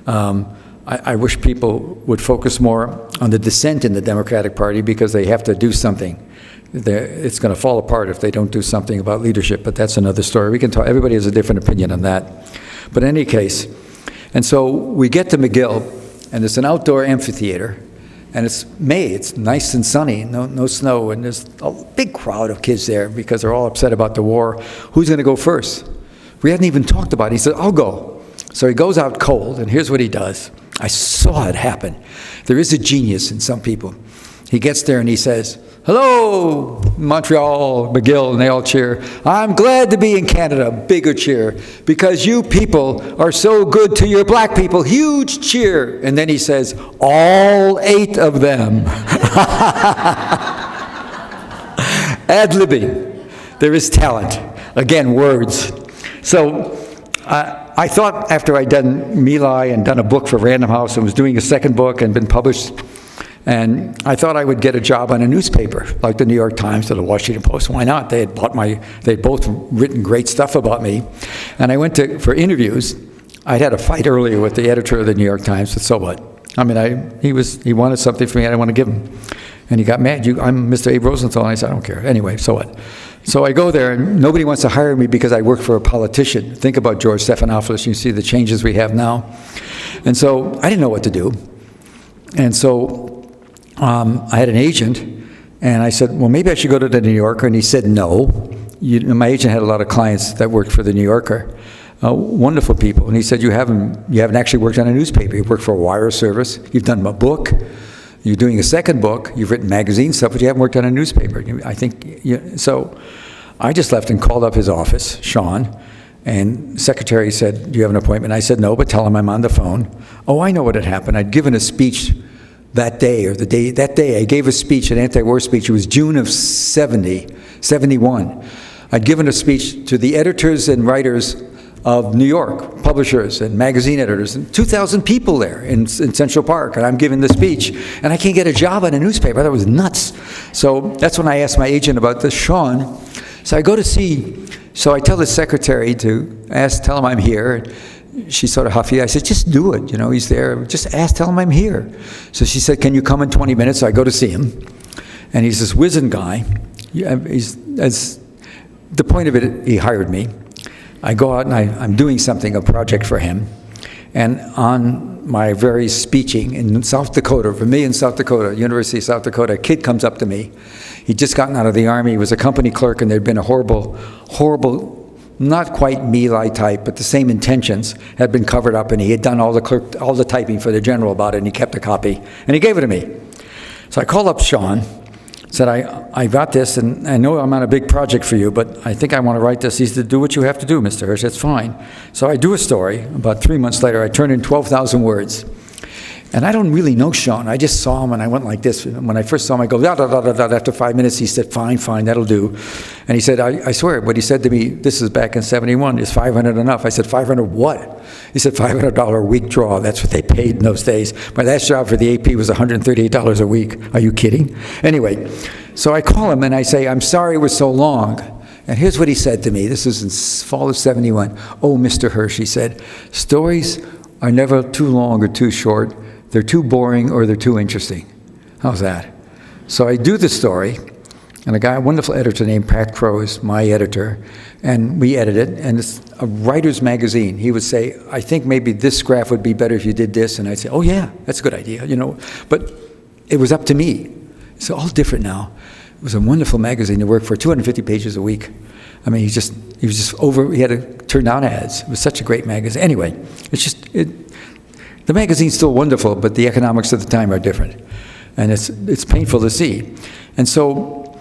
Speaker 2: I wish people would focus more on the dissent in the Democratic Party, because they have to do something. It's going to fall apart if they don't do something about leadership, but that's another story. We can talk. Everybody has a different opinion on that. But in any case, and so we get to McGill, and it's an outdoor amphitheater, and it's May. It's nice and sunny, no snow, and there's a big crowd of kids there because they're all upset about the war. Who's going to go first? We hadn't even talked about it. He said, I'll go. So he goes out cold, and here's what he does. I saw it happen. There is a genius in some people. He gets there and he says, hello, Montreal, McGill, and they all cheer. I'm glad to be in Canada, bigger cheer, because you people are so good to your black people, huge cheer. And then he says, all 8 of them. Ad-libbing. There is talent. Again, words. So I thought after I'd done My Lai and done a book for Random House and was doing a second book and been published, and I thought I would get a job on a newspaper, like the New York Times or the Washington Post. Why not? They'd both written great stuff about me. And I went for interviews. I'd had a fight earlier with the editor of the New York Times, but so what? I mean, he wanted something from me I didn't want to give him. And he got mad. I'm Mr. Abe Rosenthal. And I said, I don't care. Anyway, so what? So I go there, and nobody wants to hire me because I work for a politician. Think about George Stephanopoulos. You see the changes we have now. And so I didn't know what to do. And so I had an agent, and I said, well, maybe I should go to the New Yorker, and he said no. My agent had a lot of clients that worked for the New Yorker, wonderful people, and he said, you haven't actually worked on a newspaper. You've worked for a wire service, you've done a book, you're doing a second book, you've written magazine stuff, but you haven't worked on a newspaper. I think, so I just left and called up his office, Sean, and the secretary said, do you have an appointment? I said no, but tell him I'm on the phone. Oh, I know what had happened. I'd given a speech that day, I gave a speech, an anti-war speech. It was June of 71. I'd given a speech to the editors and writers of New York, publishers and magazine editors, and 2,000 people there in Central Park, and I'm giving the speech, and I can't get a job on a newspaper. I thought it was nuts. So that's when I asked my agent about this, Sean. So I tell the secretary to tell him I'm here. She's sort of huffy. I said, just do it. He's there. Just tell him I'm here. So she said, can you come in 20 minutes? So I go to see him. And he's this wizened guy. The point of it, he hired me. I go out and I'm doing a project for him. And on my very speeching in South Dakota, Vermillion, South Dakota, University of South Dakota, a kid comes up to me. He'd just gotten out of the Army. He was a company clerk, and there'd been a horrible, not quite My Lai type, but the same intentions had been covered up, and he had done all the typing for the general about it, and he kept a copy, and he gave it to me. So I called up Sean, said, I got this, and I know I'm on a big project for you, but I think I want to write this. He said, do what you have to do, Mr. Hersh, that's fine. So I do a story. About 3 months later, I turned in 12,000 words. And I don't really know Sean. I just saw him, and I went like this. When I first saw him, I go, da, da, da, da, da. After 5 minutes, he said, fine, that'll do. And he said, I swear, what he said to me, this is back in 71, is 500 enough? I said, 500 what? He said, $500 a week draw. That's what they paid in those days. My last job for the AP was $138 a week. Are you kidding? Anyway, so I call him, and I say, I'm sorry it was so long. And here's what he said to me. This is in fall of 71. Oh, Mr. Hersh, he said, stories are never too long or too short. They're too boring or they're too interesting. How's that? So I do the story, and a wonderful editor named Pat Crow is my editor, and we edit it, and it's a writer's magazine. He would say, I think maybe this graph would be better if you did this, and I'd say, oh yeah, that's a good idea, But it was up to me. It's all different now. It was a wonderful magazine to work for, 250 pages a week. I mean, he was just over, he had to turn down ads. It was such a great magazine. Anyway, the magazine's still wonderful, but the economics of the time are different. And it's painful to see. And so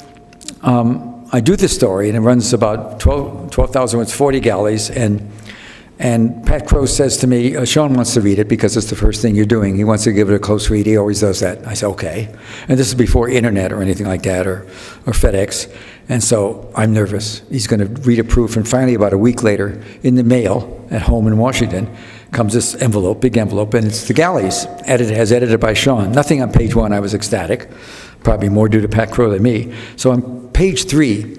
Speaker 2: I do this story, and it runs about 12,000 words, 40 galleys, and Pat Crowe says to me, Sean wants to read it because it's the first thing you're doing. He wants to give it a close read. He always does that. I say, okay. And this is before internet or anything like that, or FedEx. And so I'm nervous. He's going to read a proof. And finally, about a week later, in the mail at home in Washington, comes this envelope, big envelope, and it's the galleys, edited by Sean. Nothing on page 1, I was ecstatic. Probably more due to Pat Crowe than me. So on page 3,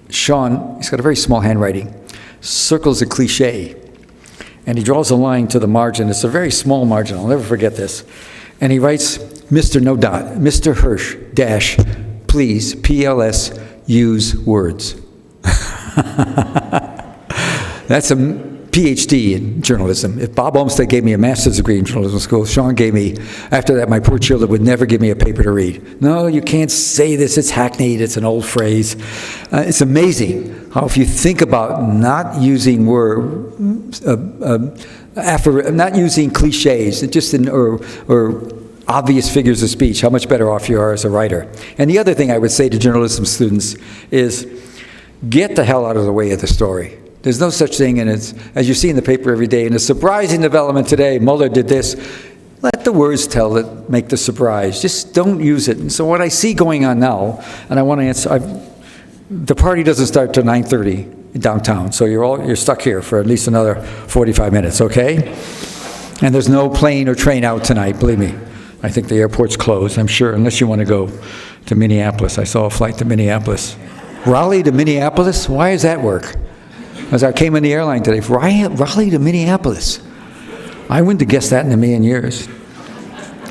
Speaker 2: Sean, he's got a very small handwriting, circles a cliche, and he draws a line to the margin. It's a very small margin. I'll never forget this. And he writes, Mr. No Dot, Mr. Hersh, dash, please, PLS, use words. That's a PhD in journalism. If Bob Olmstead gave me a master's degree in journalism school, Sean gave me, after that, my poor children would never give me a paper to read. No, you can't say this, it's hackneyed, it's an old phrase. It's amazing how if you think about not using not using cliches, or obvious figures of speech, how much better off you are as a writer. And the other thing I would say to journalism students is, get the hell out of the way of the story. There's no such thing, and it's, as you see in the paper every day, in a surprising development today, Mueller did this. Let the words tell it, make the surprise. Just don't use it. And so what I see going on now, and I want to answer, the party doesn't start till 9:30 downtown, so you're stuck here for at least another 45 minutes, okay? And there's no plane or train out tonight, believe me. I think the airport's closed, I'm sure, unless you want to go to Minneapolis. I saw a flight to Minneapolis. Raleigh to Minneapolis? Why does that work? As I came in the airline today, Raleigh to Minneapolis. I wouldn't have guessed that in a million years.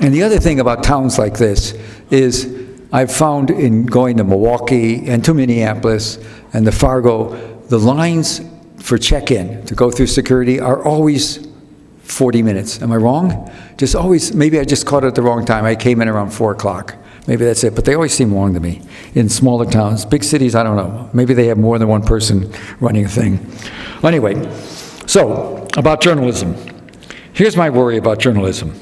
Speaker 2: And the other thing about towns like this is I've found in going to Milwaukee and to Minneapolis and to Fargo, the lines for check-in to go through security are always 40 minutes. Am I wrong? Just always, maybe I just caught it at the wrong time. I came in around 4 o'clock. Maybe that's it, but they always seem long to me. In smaller towns, big cities, I don't know. Maybe they have more than one person running a thing. Anyway, so about journalism. Here's my worry about journalism.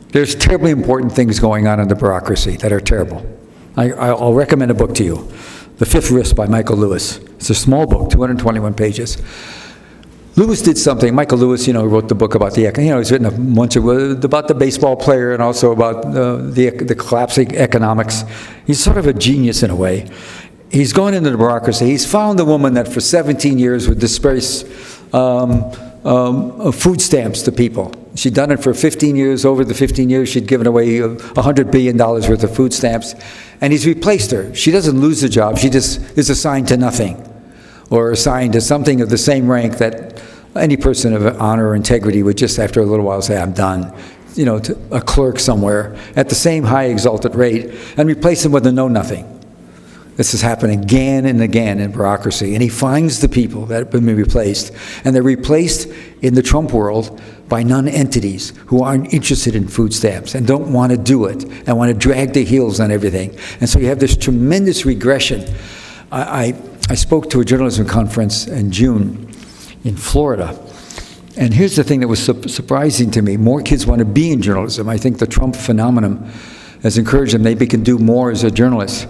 Speaker 2: There's terribly important things going on in the bureaucracy that are terrible. I'll recommend a book to you, The Fifth Risk by Michael Lewis. It's a small book, 221 pages. Lewis did something. Michael Lewis, wrote the book about he's written a bunch of about the baseball player and also about the collapsing economics. He's sort of a genius in a way. He's going into the bureaucracy. He's found a woman that for 17 years would disperse food stamps to people. She'd done it for 15 years. Over the 15 years, she'd given away $100 billion worth of food stamps, and he's replaced her. She doesn't lose the job. She just is assigned to nothing, or assigned to something of the same rank that any person of honor or integrity would just after a little while say, I'm done, to a clerk somewhere at the same high exalted rate, and replace them with a know-nothing. This has happened again and again in bureaucracy, and he finds the people that have been replaced, and they're replaced in the Trump world by non-entities who aren't interested in food stamps and don't want to do it and want to drag their heels on everything. And so you have this tremendous regression. I spoke to a journalism conference in June in Florida, and here's the thing that was surprising to me. More kids want to be in journalism. I think the Trump phenomenon has encouraged them. Maybe can do more as a journalist.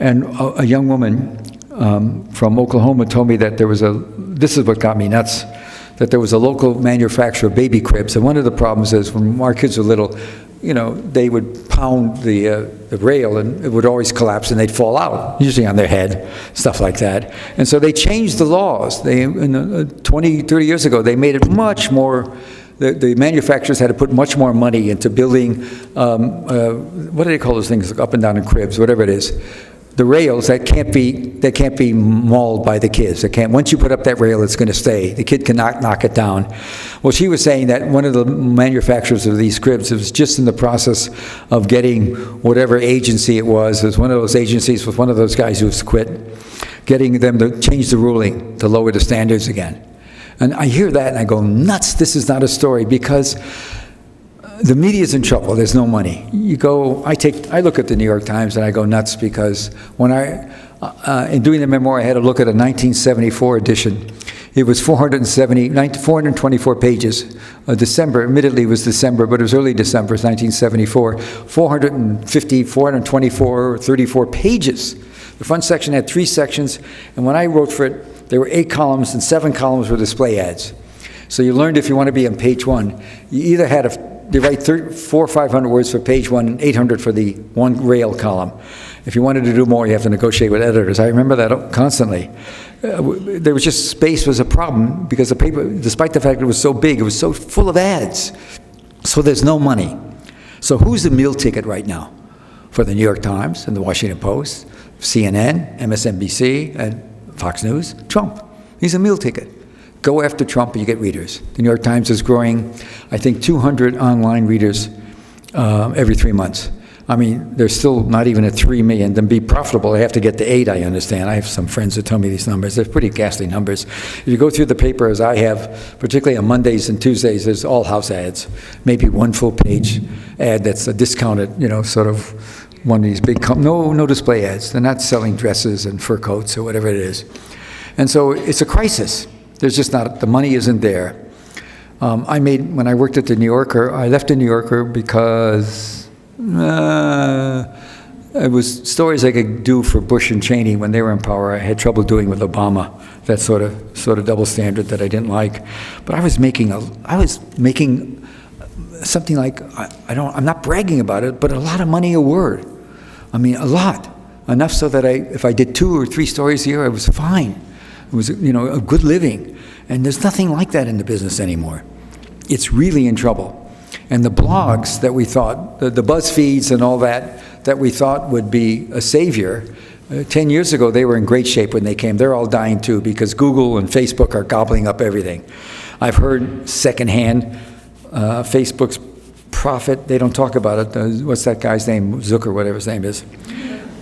Speaker 2: And a young woman from Oklahoma told me that this is what got me nuts, that there was a local manufacturer of baby cribs, and one of the problems is when our kids were little, they would pound the rail and it would always collapse and they'd fall out, usually on their head, stuff like that. And so they changed the laws. 20, 30 years ago, they made it much more, the manufacturers had to put much more money into building, what do they call those things, up and down in cribs, whatever it is. The rails that can't be mauled by the kids. Once you put up that rail, it's going to stay. The kid cannot knock it down. Well, she was saying that one of the manufacturers of these cribs was just in the process of getting whatever agency it was one of those agencies with one of those guys who's quit, getting them to change the ruling to lower the standards again. And I hear that and I go, nuts, this is not a story, because the media's in trouble. There's no money. I look at the New York Times and I go nuts, because when in doing the memoir, I had to look at a 1974 edition. It was 424 pages. December, admittedly it was December, but it was early December, 1974. 424, 34 pages. The front section had 3 sections, and when I wrote for it, there were 8 columns, and 7 columns were display ads. So you learned if you want to be on page 1, you either had to write 400 or 500 words for page 1 and 800 for the one rail column. If you wanted to do more, you have to negotiate with editors. I remember that constantly. There was just, space was a problem because the paper, despite the fact it was so big, it was so full of ads. So there's no money. So who's the meal ticket right now for the New York Times and the Washington Post, CNN, MSNBC, and Fox News? Trump. He's a meal ticket. Go after Trump and you get readers. The New York Times is growing, I think, 200 online readers every 3 months. I mean, they're still not even at 3 million. To be profitable, they have to get to 8, I understand. I have some friends that tell me these numbers. They're pretty ghastly numbers. If you go through the paper, as I have, particularly on Mondays and Tuesdays, there's all house ads. Maybe one full-page ad that's a discounted, sort of one of these big, no display ads. They're not selling dresses and fur coats or whatever it is. And so it's a crisis. There's just not, the money isn't there. When I worked at the New Yorker, I left the New Yorker because it was stories I could do for Bush and Cheney when they were in power. I had trouble doing with Obama, that sort of double standard that I didn't like. But I was making something like, I'm not bragging about it, but a lot of money a word. I mean, a lot. Enough so that if I did 2 or 3 stories a year, I was fine. It was, a good living. And there's nothing like that in the business anymore. It's really in trouble. And the blogs that we thought, the BuzzFeeds and all that we thought would be a savior, 10 years ago they were in great shape when they came. They're all dying too because Google and Facebook are gobbling up everything. I've heard secondhand Facebook's profit. They don't talk about it. What's that guy's name? Zucker, whatever his name is.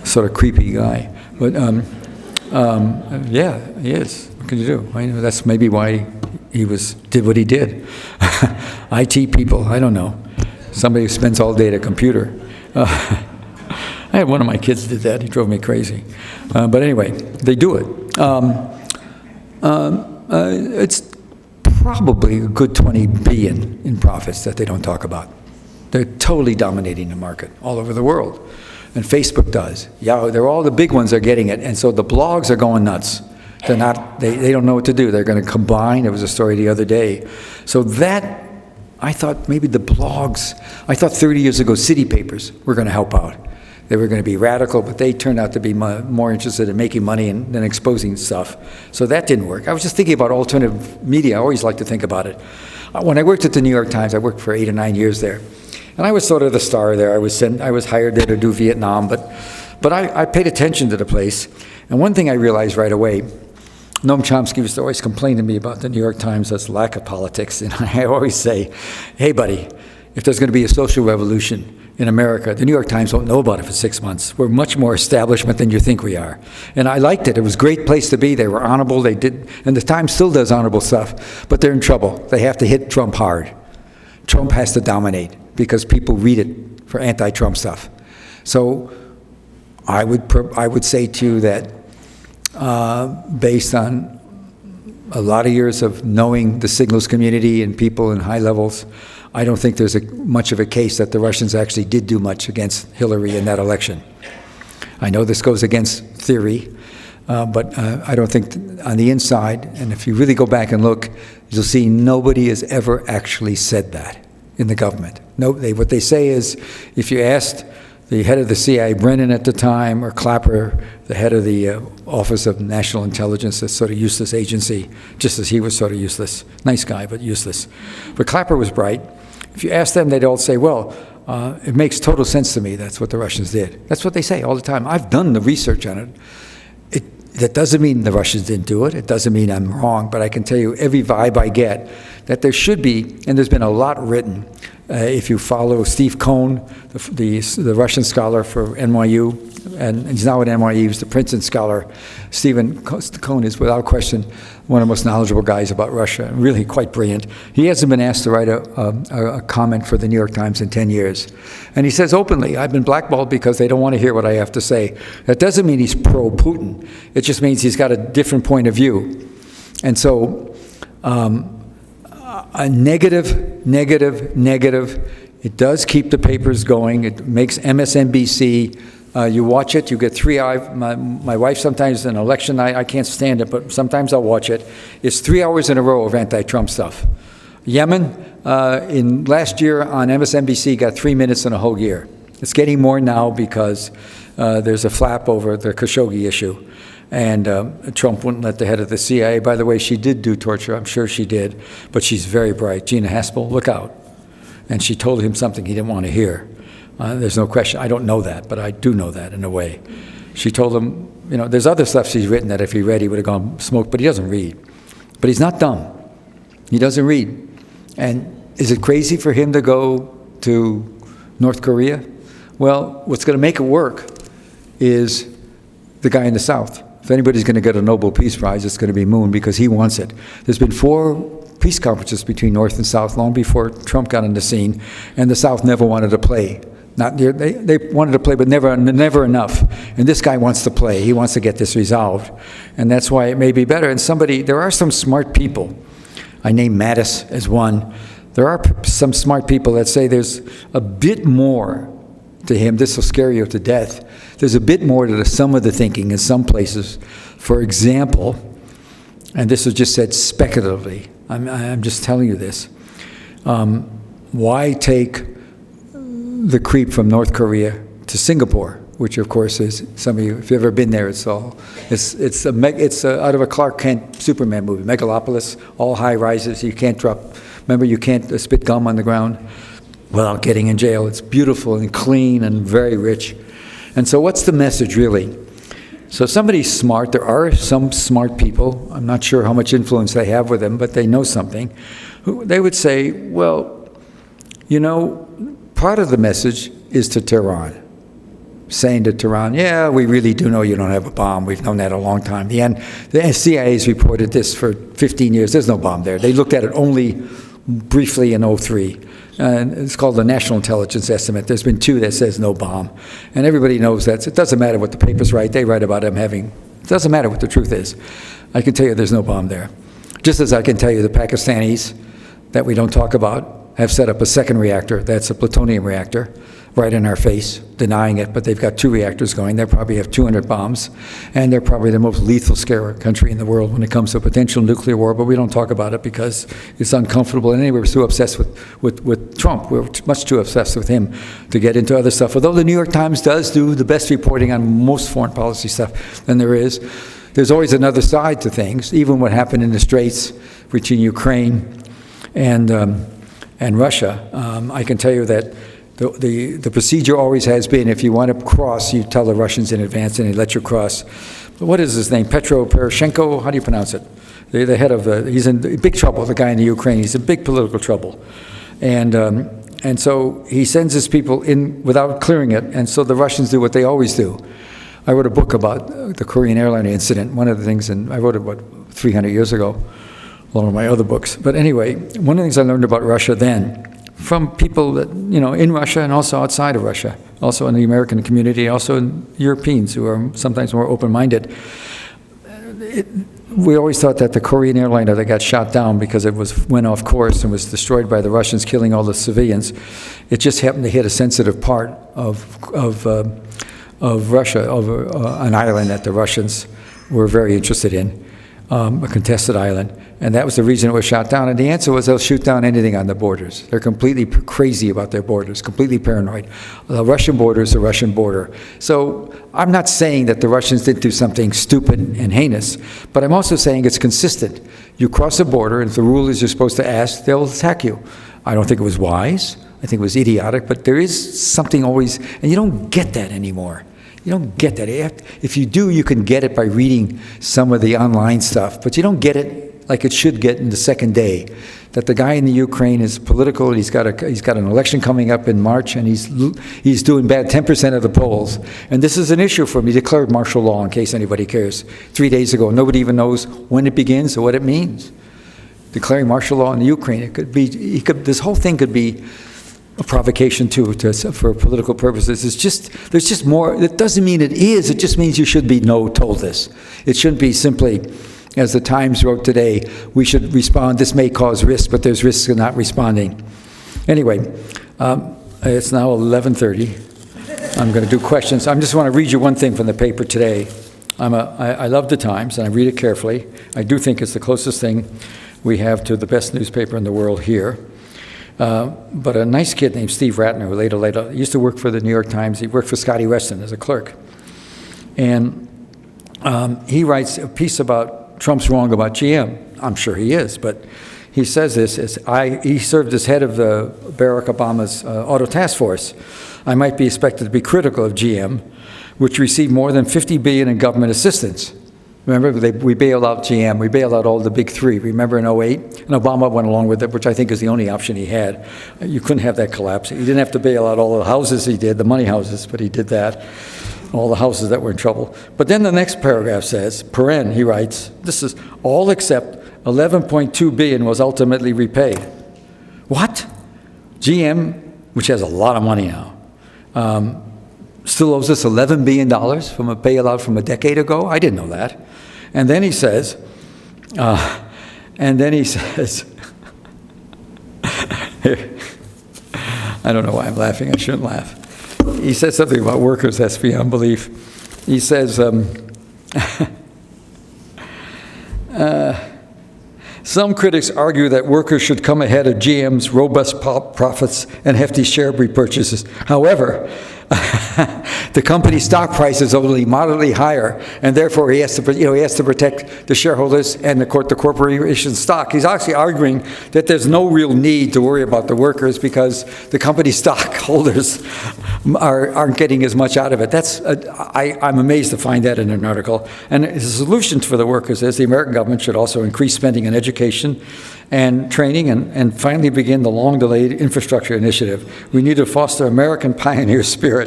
Speaker 2: Sort of creepy guy. But yeah, he is. What can you do? I know that's maybe why he did what he did. IT people, I don't know. Somebody who spends all day at a computer. I had one of my kids did that. He drove me crazy. But anyway, they do it. It's probably a good 20 billion in profits that they don't talk about. They're totally dominating the market all over the world. And Facebook does. Yeah, they're all the big ones are getting it. And so the blogs are going nuts. They're not, they don't know what to do. They're going to combine. There was a story the other day. So that, I thought maybe the blogs, I thought 30 years ago city papers were going to help out. They were going to be radical, but they turned out to be more interested in making money than exposing stuff. So that didn't work. I was just thinking about alternative media. I always like to think about it. When I worked at the New York Times, I worked for 8 or 9 years there. And I was sort of the star there. I was hired there to do Vietnam, but I paid attention to the place. And one thing I realized right away, Noam Chomsky used to always complain to me about the New York Times' lack of politics. And I always say, hey, buddy, if there's going to be a social revolution in America, the New York Times won't know about it for 6 months. We're much more establishment than you think we are. And I liked it. It was a great place to be. They were honorable. They did, and the Times still does honorable stuff. But they're in trouble. They have to hit Trump hard. Trump has to dominate because people read it for anti-Trump stuff. So I would say to you that based on a lot of years of knowing the signals community and people in high levels, I don't think there's much of a case that the Russians actually did do much against Hillary in that election. I know this goes against theory, but I don't think on the inside, and if you really go back and look, you'll see nobody has ever actually said that in the government. No, what they say is, if you asked the head of the CIA, Brennan at the time, or Clapper, the head of the Office of National Intelligence, this sort of useless agency, just as he was sort of useless. Nice guy, but useless. But Clapper was bright. If you ask them, they'd all say, well, it makes total sense to me. That's what the Russians did. That's what they say all the time. I've done the research on it. That doesn't mean the Russians didn't do it. It doesn't mean I'm wrong. But I can tell you every vibe I get that there should be, and there's been a lot written. If you follow Steve Cohn, the Russian scholar for NYU, and he's now at NYU. He was the Princeton scholar. Stephen Cohn is, without question, one of the most knowledgeable guys about Russia, really quite brilliant. He hasn't been asked to write a comment for the New York Times in 10 years. And he says openly, I've been blackballed because they don't want to hear what I have to say. That doesn't mean he's pro-Putin. It just means he's got a different point of view. And so, a negative. It does keep the papers going. It makes MSNBC, you watch it, you get 3 hours. My wife sometimes, an election night, I can't stand it, but sometimes I'll watch it. It's 3 hours in a row of anti-Trump stuff. Yemen, in last year on MSNBC, got 3 minutes in a whole year. It's getting more now because there's a flap over the Khashoggi issue. And Trump wouldn't let the head of the CIA. By the way, she did do torture. I'm sure she did. But she's very bright. Gina Haspel, look out. And she told him something he didn't want to hear. There's no question. I don't know that, but I do know that in a way. She told him, you know, there's other stuff she's written that if he read, he would have gone smoke, but he doesn't read. But he's not dumb. He doesn't read. And is it crazy for him to go to North Korea? Well, what's going to make it work is the guy in the South. If anybody's going to get a Nobel Peace Prize, it's going to be Moon because he wants it. There's been 4 peace conferences between North and South long before Trump got on the scene, and the South never wanted to play. They wanted to play, but never enough. And this guy wants to play. He wants to get this resolved. And that's why it may be better. And there are some smart people. I named Mattis as one. There are some smart people that say there's a bit more to him. This will scare you to death. There's a bit more to some of the thinking in some places. For example, and this was just said speculatively, I'm just telling you this, why take the creep from North Korea to Singapore, which of course is, some of you, if you've ever been there, it's out of a Clark Kent Superman movie, Megalopolis, all high rises, you can't drop, remember you can't spit gum on the ground without getting in jail. It's beautiful and clean and very rich. And so what's the message really? So somebody's smart, there are some smart people, I'm not sure how much influence they have with them, but they know something, they would say, well, you know, part of the message is to Tehran, saying to Tehran, yeah, we really do know you don't have a bomb. We've known that a long time. The CIA has reported this for 15 years. There's no bomb there. They looked at it only briefly in 2003. And it's called the National Intelligence Estimate. There's been 2 that says no bomb. And everybody knows that. It doesn't matter what the papers write. They write about him having, it doesn't matter what the truth is. I can tell you there's no bomb there. Just as I can tell you the Pakistanis that we don't talk about have set up a second reactor. That's a plutonium reactor, right in our face, denying it, but they've got 2 reactors going. They probably have 200 bombs, and they're probably the most lethal scare country in the world when it comes to potential nuclear war, but we don't talk about it because it's uncomfortable. And anyway, we're so obsessed with Trump. We're much too obsessed with him to get into other stuff. Although the New York Times does do the best reporting on most foreign policy stuff than there is, there's always another side to things, even what happened in the Straits between Ukraine and Russia. I can tell you that the procedure always has been, if you want to cross, you tell the Russians in advance and they let you cross. What is his name? Petro Poroshenko? How do you pronounce it? The head of he's in big trouble, the guy in the Ukraine. He's in big political trouble. And so he sends his people in without clearing it, and so the Russians do what they always do. I wrote a book about the Korean airline incident. One of the things, and I wrote it, 300 years ago, along with my other books. But anyway, one of the things I learned about Russia then, from people that, you know, in Russia and also outside of Russia, also in the American community, also in Europeans who are sometimes more open-minded, we always thought that the Korean airliner that got shot down because it went off course and was destroyed by the Russians, killing all the civilians, it just happened to hit a sensitive part of Russia, over an island that the Russians were very interested in, a contested island, and that was the reason it was shot down. And the answer was they'll shoot down anything on the borders. They're completely crazy about their borders, completely paranoid. The Russian border is the Russian border. So I'm not saying that the Russians did do something stupid and heinous, but I'm also saying it's consistent. You cross the border, and if the rule is you're supposed to ask, they'll attack you. I don't think it was wise. I think it was idiotic, but there is something always, and you don't get that anymore. You don't get that. If you do, you can get it by reading some of the online stuff, but you don't get it like it should get in the second day. That the guy in the Ukraine is political, he's got an election coming up in March, and he's doing bad 10% of the polls. And this is an issue for him. He declared martial law, in case anybody cares, 3 days ago. Nobody even knows when it begins or what it means. Declaring martial law in the Ukraine, it could be, this whole thing could be a provocation too, for political purposes. There's just more. It doesn't mean it is. It just means you should be told this. It shouldn't be simply, as the Times wrote today, we should respond. This may cause risk, but there's risks of not responding. Anyway, it's now 11:30. I'm going to do questions. I just want to read you one thing from the paper today. I love the Times, and I read it carefully. I do think it's the closest thing we have to the best newspaper in the world here. But a nice kid named Steve Ratner, who later used to work for the New York Times. He worked for Scotty Weston as a clerk. And he writes a piece about Trump's wrong about GM. I'm sure he is, but he says this, he served as head of the Barack Obama's auto task force. I might be expected to be critical of GM, which received more than $50 billion in government assistance. Remember, we bailed out GM, we bailed out all the big three. Remember in 08? And Obama went along with it, which I think is the only option he had. You couldn't have that collapse. He didn't have to bail out all the houses he did, the money houses, but he did that, all the houses that were in trouble. But then the next paragraph says, he writes, this is all except $11.2 billion was ultimately repaid. What? GM, which has a lot of money now, still owes us $11 billion from a bailout from a decade ago? I didn't know that. And then he says, I don't know why I'm laughing. I shouldn't laugh. He says something about workers that's beyond belief. He says, some critics argue that workers should come ahead of GM's robust profits and hefty share repurchases. However, the company's stock price is only moderately higher, and therefore he has to protect the shareholders and the corporation's stock. He's actually arguing that there's no real need to worry about the workers because the company's stockholders aren't getting as much out of it. I'm amazed to find that in an article. And the solution for the workers is the American government should also increase spending on education and training, and finally begin the long-delayed infrastructure initiative. We need to foster American pioneer spirit.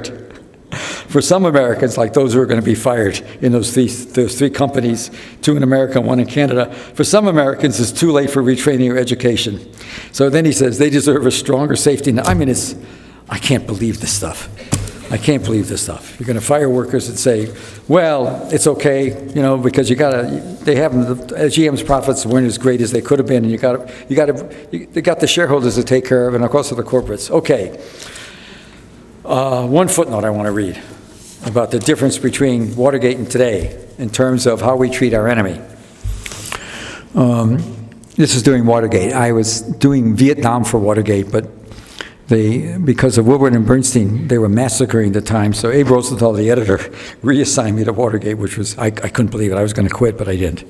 Speaker 2: For some Americans, like those who are going to be fired in those three companies, 2 in America and 1 in Canada, for some Americans, it's too late for retraining or education. So then he says they deserve a stronger safety net. I mean, I can't believe this stuff. I can't believe this stuff. You're going to fire workers and say, well, it's okay, because GM's profits weren't as great as they could have been, and they got the shareholders to take care of, and of course the corporates. Okay. One footnote I want to read about the difference between Watergate and today in terms of how we treat our enemy. This is during Watergate. I was doing Vietnam for Watergate, but because of Woodward and Bernstein, they were massacring the Times. So Abe Rosenthal, the editor, reassigned me to Watergate, which was, I couldn't believe it. I was going to quit, but I didn't.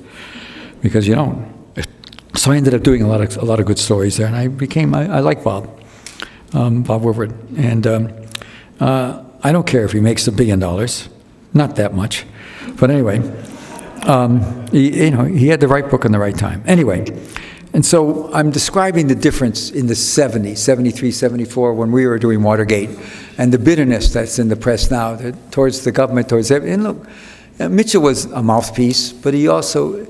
Speaker 2: Because, so I ended up doing a lot of good stories there, and I like Bob Woodward. And I don't care if he makes $1 billion, not that much. But anyway, he had the right book in the right time. Anyway, and so I'm describing the difference in the 70s, 73, 74, when we were doing Watergate, and the bitterness that's in the press now towards the government, and look, Mitchell was a mouthpiece, but he also,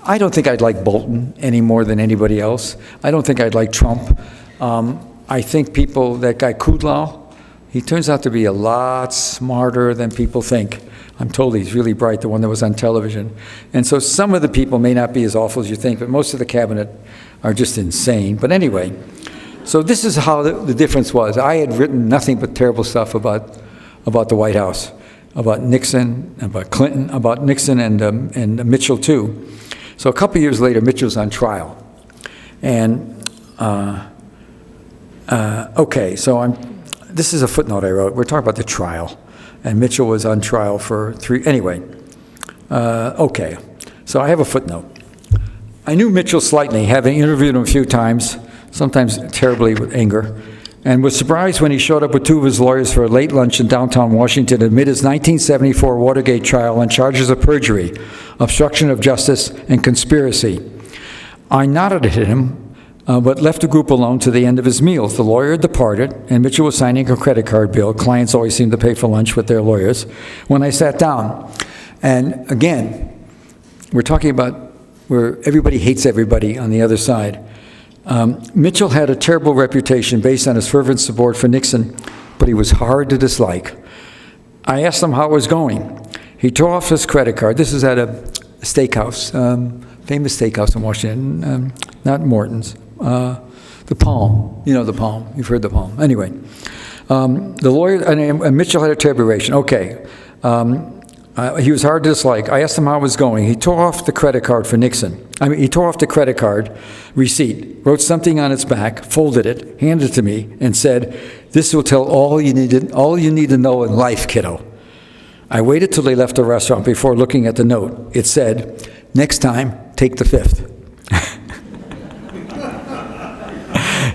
Speaker 2: I don't think I'd like Bolton any more than anybody else. I don't think I'd like Trump. I think that guy Kudlow, he turns out to be a lot smarter than people think. I'm told he's really bright, the one that was on television. And so some of the people may not be as awful as you think, but most of the cabinet are just insane. But anyway, so this is how the difference was. I had written nothing but terrible stuff about the White House, about Nixon, about Clinton, about Nixon and Mitchell too. So a couple years later, Mitchell's on trial. And okay, so this is a footnote I wrote. We're talking about the trial. And Mitchell was on trial for anyway. Okay, so I have a footnote. I knew Mitchell slightly, having interviewed him a few times, sometimes terribly with anger, and was surprised when he showed up with 2 of his lawyers for a late lunch in downtown Washington amid his 1974 Watergate trial on charges of perjury, obstruction of justice, and conspiracy. I nodded at him, but left the group alone to the end of his meals. The lawyer had departed, and Mitchell was signing a credit card bill. Clients always seem to pay for lunch with their lawyers. When I sat down, and again, we're talking about where everybody hates everybody on the other side. Mitchell had a terrible reputation based on his fervent support for Nixon, but he was hard to dislike. I asked him how it was going. He tore off his credit card. This is at a steakhouse, famous steakhouse in Washington, not Morton's, the Palm. You know the Palm. You've heard the Palm. Anyway, the lawyer, and Mitchell had a terrible reputation. Okay. He was hard to dislike. I asked him how it was going. He tore off the credit card for Nixon. He tore off the credit card receipt, wrote something on its back, folded it, handed it to me, and said, "This will tell all you need to know in life, kiddo." I waited till they left the restaurant before looking at the note. It said, "Next time, take the fifth."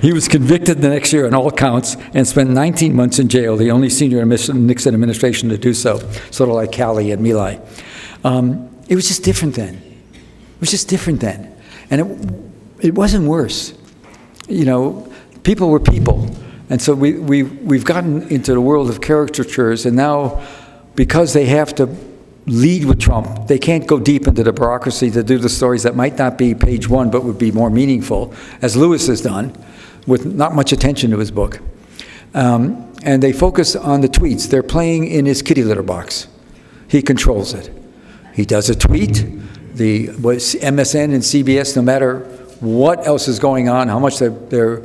Speaker 2: He was convicted the next year on all counts and spent 19 months in jail, the only senior in the Nixon administration to do so, sort of like Callie and My Lai. It was just different then. It was just different then. And it wasn't worse. You know, people were people. And so we've gotten into the world of caricatures, and now, because they have to lead with Trump, they can't go deep into the bureaucracy to do the stories that might not be page one but would be more meaningful, as Lewis has done, with not much attention to his book. And they focus on the tweets. They're playing in his kitty litter box. He controls it. He does a tweet. The MSN and CBS, no matter what else is going on, how much they're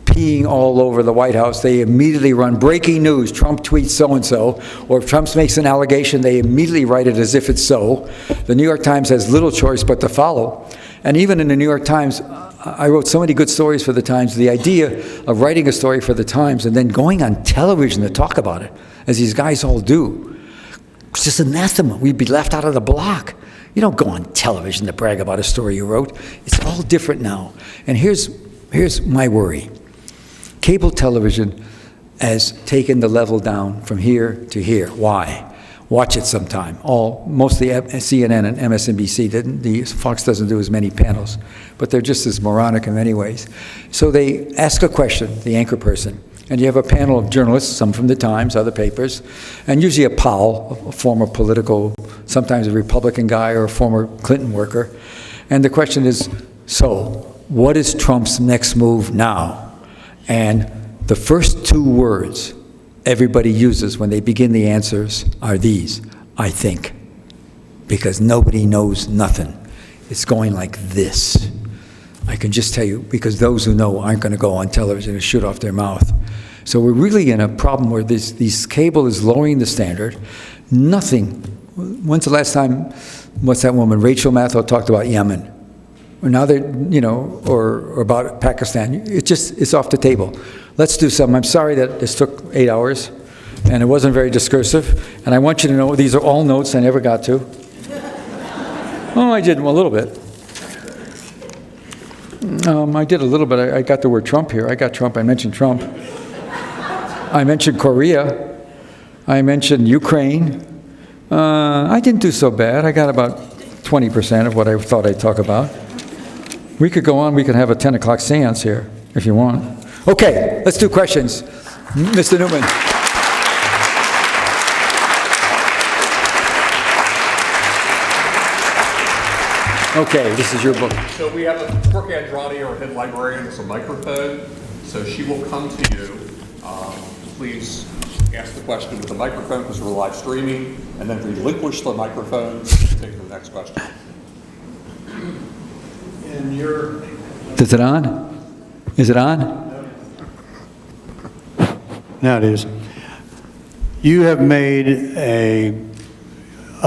Speaker 2: peeing all over the White House, they immediately run breaking news. Trump tweets so-and-so. Or if Trump makes an allegation, they immediately write it as if it's so. The New York Times has little choice but to follow. And even in the New York Times, I wrote so many good stories for the Times. The idea of writing a story for the Times and then going on television to talk about it, as these guys all do, it's just anathema. We'd be left out of the block. You don't go on television to brag about a story you wrote. It's all different now. And here's my worry. Cable television has taken the level down from here to here. Why? Watch it sometime. Mostly CNN and MSNBC. Fox doesn't do as many panels, but they're just as moronic in many ways. So they ask a question, the anchor person, and you have a panel of journalists, some from the Times, other papers, and usually a pal, a former political, sometimes a Republican guy or a former Clinton worker. And the question is, so what is Trump's next move now? And the first two words everybody uses when they begin the answers are these: I think. Because nobody knows nothing. It's going like this. I can just tell you, because those who know aren't going to go on television and shoot off their mouth. So we're really in a problem where this cable is lowering the standard. Nothing. When's the last time, what's that woman, Rachel Maddow, talked about Yemen? Or now they're, or about Pakistan. It's off the table. Let's do something. I'm sorry that this took 8 hours, and it wasn't very discursive. And I want you to know these are all notes I never got to. Oh, I did a little bit. I did a little bit. I got the word Trump here. I got Trump. I mentioned Trump. I mentioned Korea. I mentioned Ukraine. I didn't do so bad. I got about 20% of what I thought I'd talk about. We could go on. We could have a 10 o'clock seance here if you want. Okay, let's do questions. Mr. Newman. Okay, this is your book.
Speaker 1: So we have a Brooke Andrade, our head librarian, with a microphone. So she will come to you. Please ask the question with the microphone because we're live streaming, and then relinquish the microphone and take the next question.
Speaker 2: Is it on? Is it on?
Speaker 3: Now it is. You have made a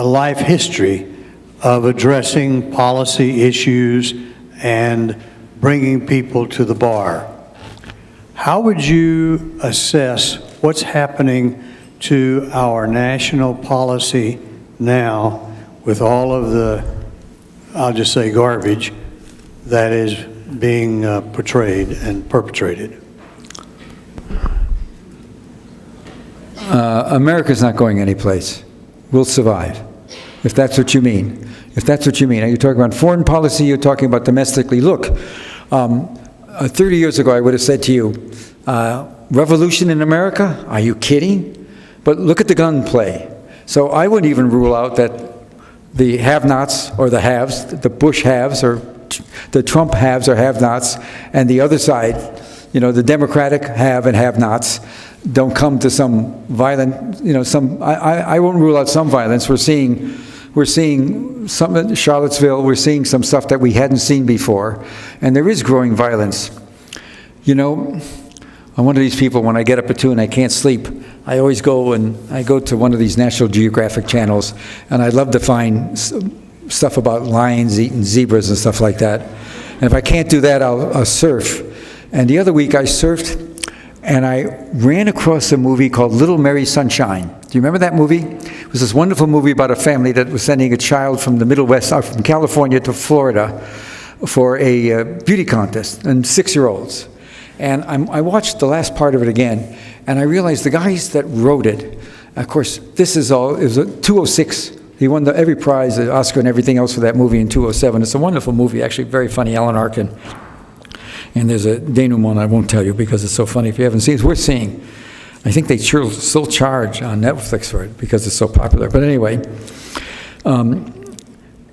Speaker 3: life history of addressing policy issues and bringing people to the bar. How would you assess what's happening to our national policy now with all of the, I'll just say, garbage that is being portrayed and perpetrated?
Speaker 2: America's not going anyplace. We'll survive. if that's what you mean. If that's what you mean. Are you talking about foreign policy? You're talking about domestically. Look, 30 years ago, I would have said to you, revolution in America? Are you kidding? But look at the gunplay. So I wouldn't even rule out that the have-nots or the haves, the Bush haves or the Trump haves or have-nots, and the other side, you know, the Democratic have and have-nots, don't come to some violent, you know, I won't rule out some violence. We're seeing some in Charlottesville, we're seeing some stuff that we hadn't seen before, and there is growing violence. You know, I'm one of these people, when I get up at 2 and I can't sleep, I always go to one of these National Geographic channels, and I love to find stuff about lions eating zebras and stuff like that. And if I can't do that, I'll surf. And the other week I surfed, and I ran across a movie called Little Mary Sunshine. Do you remember that movie? It was this wonderful movie about a family that was sending a child from the Middle West, from California to Florida for a beauty contest, and 6-year-olds. And I watched the last part of it again, and I realized the guys that wrote it, of course, it was a 206. He won every prize, the Oscar and everything else for that movie in 207. It's a wonderful movie, actually very funny, Alan Arkin. And there's a denouement I won't tell you because it's so funny. If you haven't seen it, it's worth seeing. I think they still charge on Netflix for it because it's so popular. But anyway,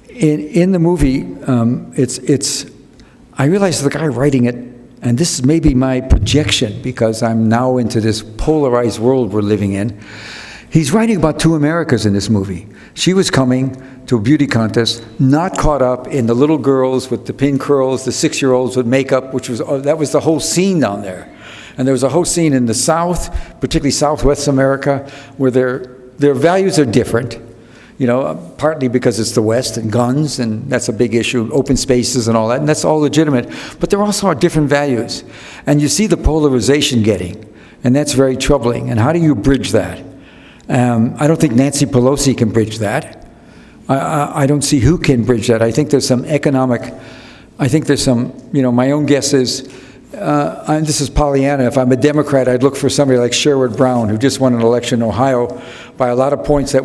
Speaker 2: in the movie, I realized the guy writing it, and this is maybe my projection because I'm now into this polarized world we're living in. He's writing about 2 Americas in this movie. She was coming to a beauty contest, not caught up in the little girls with the pin curls, the 6-year-olds with makeup, that was the whole scene down there. And there was a whole scene in the South, particularly Southwest America, where their values are different. You know, partly because it's the West and guns, and that's a big issue, open spaces and all that, and that's all legitimate. But there also are different values. And you see the polarization getting, and that's very troubling. And how do you bridge that? I don't think Nancy Pelosi can bridge that. I don't see who can bridge that. I think there's some you know, my own guess is, this is Pollyanna, if I'm a Democrat, I'd look for somebody like Sherrod Brown, who just won an election in Ohio by a lot of points that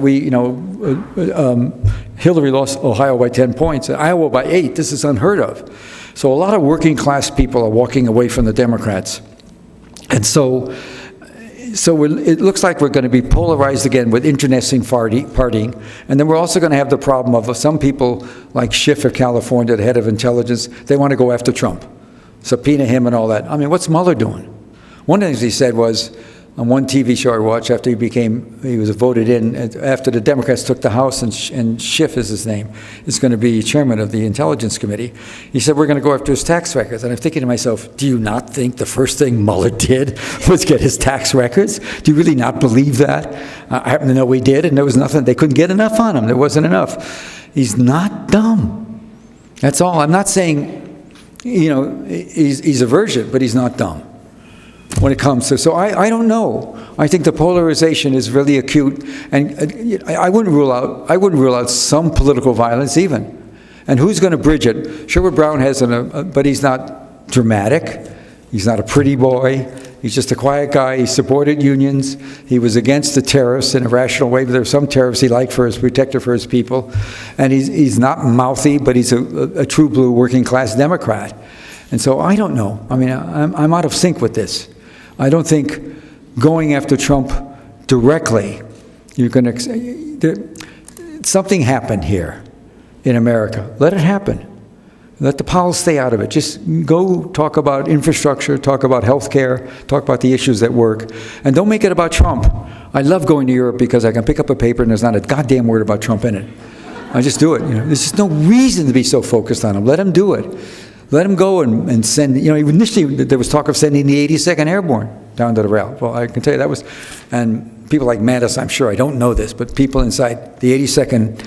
Speaker 2: Hillary lost Ohio by 10 points, and Iowa by 8. This is unheard of. So a lot of working class people are walking away from the Democrats. And so it looks like we're going to be polarized again with internecine partying. And then we're also going to have the problem of some people like Schiff of California, the head of intelligence, they want to go after Trump, subpoena him and all that. I mean, what's Mueller doing? One of the things he said was, on one TV show I watched after he was voted in, after the Democrats took the House, and Schiff is his name, is going to be chairman of the Intelligence Committee. He said, we're going to go after his tax records. And I'm thinking to myself, do you not think the first thing Mueller did was get his tax records? Do you really not believe that? I happen to know we did, and there was nothing, they couldn't get enough on him. There wasn't enough. He's not dumb. That's all. I'm not saying, you know, he's a virgin, but he's not dumb when it comes to, so I don't know. I think the polarization is really acute, and I wouldn't rule out some political violence even. And who's going to bridge it? Sherrod Brown has but he's not dramatic. He's not a pretty boy. He's just a quiet guy. He supported unions. He was against the tariffs in a rational way, but there were some tariffs he liked for his protector for his people. And he's not mouthy, but he's a true blue working class Democrat. And so I don't know. I mean, I'm out of sync with this. I don't think going after Trump directly, you're going to, something happened here in America. Let it happen. Let the Powells stay out of it. Just go talk about infrastructure, talk about health care, talk about the issues that work, and don't make it about Trump. I love going to Europe because I can pick up a paper and there's not a goddamn word about Trump in it. I just do it. You know, there's just no reason to be so focused on him. Let him do it. Let him go and send, you know, initially there was talk of sending the 82nd Airborne down to the rail. Well, I can tell you that was, and people like Mattis, I'm sure, I don't know this, but people inside the 82nd,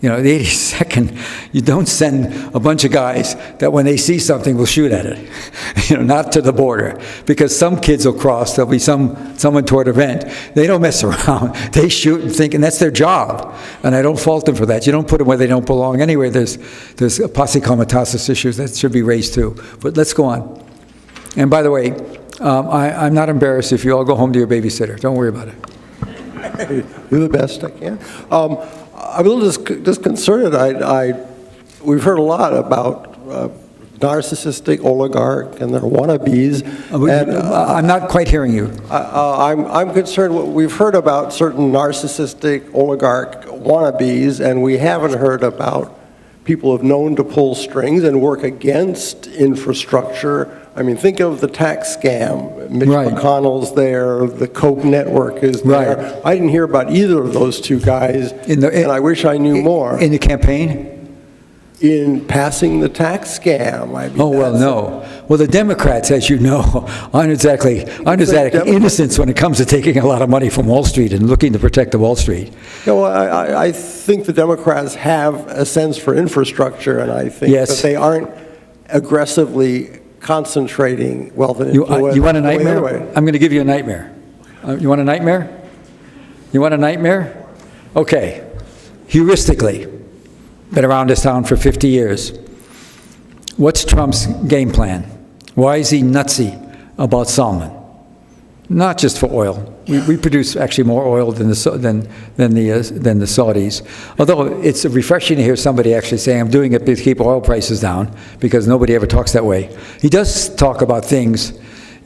Speaker 2: you know, the 82nd, you don't send a bunch of guys that when they see something will shoot at it, you know, not to the border, because some kids will cross, there'll be some untoward event. They don't mess around. They shoot and think, and that's their job. And I don't fault them for that. You don't put them where they don't belong. Anyway, there's posse comitatus issues that should be raised too. But let's go on. And by the way, I'm not embarrassed if you all go home to your babysitter. Don't worry about it.
Speaker 4: Do the best I can. I'm a little disconcerted. We've heard a lot about narcissistic oligarch and their wannabes.
Speaker 2: I'm not quite hearing you.
Speaker 4: I'm concerned. We've heard about certain narcissistic oligarch wannabes, and we haven't heard about people who have known to pull strings and work against infrastructure. I mean, think of the tax scam. Mitch McConnell's there. The Koch network is there.
Speaker 2: Right.
Speaker 4: I didn't hear about either of those two guys, and I wish I knew more.
Speaker 2: In the campaign?
Speaker 4: In passing the tax scam. I mean,
Speaker 2: Oh, well, no. Well, the Democrats, as you know, aren't exactly innocents when it comes to taking a lot of money from Wall Street and looking to protect the Wall Street.
Speaker 4: No, I think the Democrats have a sense for infrastructure, and I think that they aren't aggressively concentrating wealth and influence.
Speaker 2: You want a nightmare? I'm going to give you a nightmare. You want a nightmare? You want a nightmare? Okay. Heuristically, been around this town for 50 years. What's Trump's game plan? Why is he nutsy about salmon? Not just for oil. We produce actually more oil than the Saudis. Although it's refreshing to hear somebody actually saying, I'm doing it to keep oil prices down, because nobody ever talks that way. He does talk about things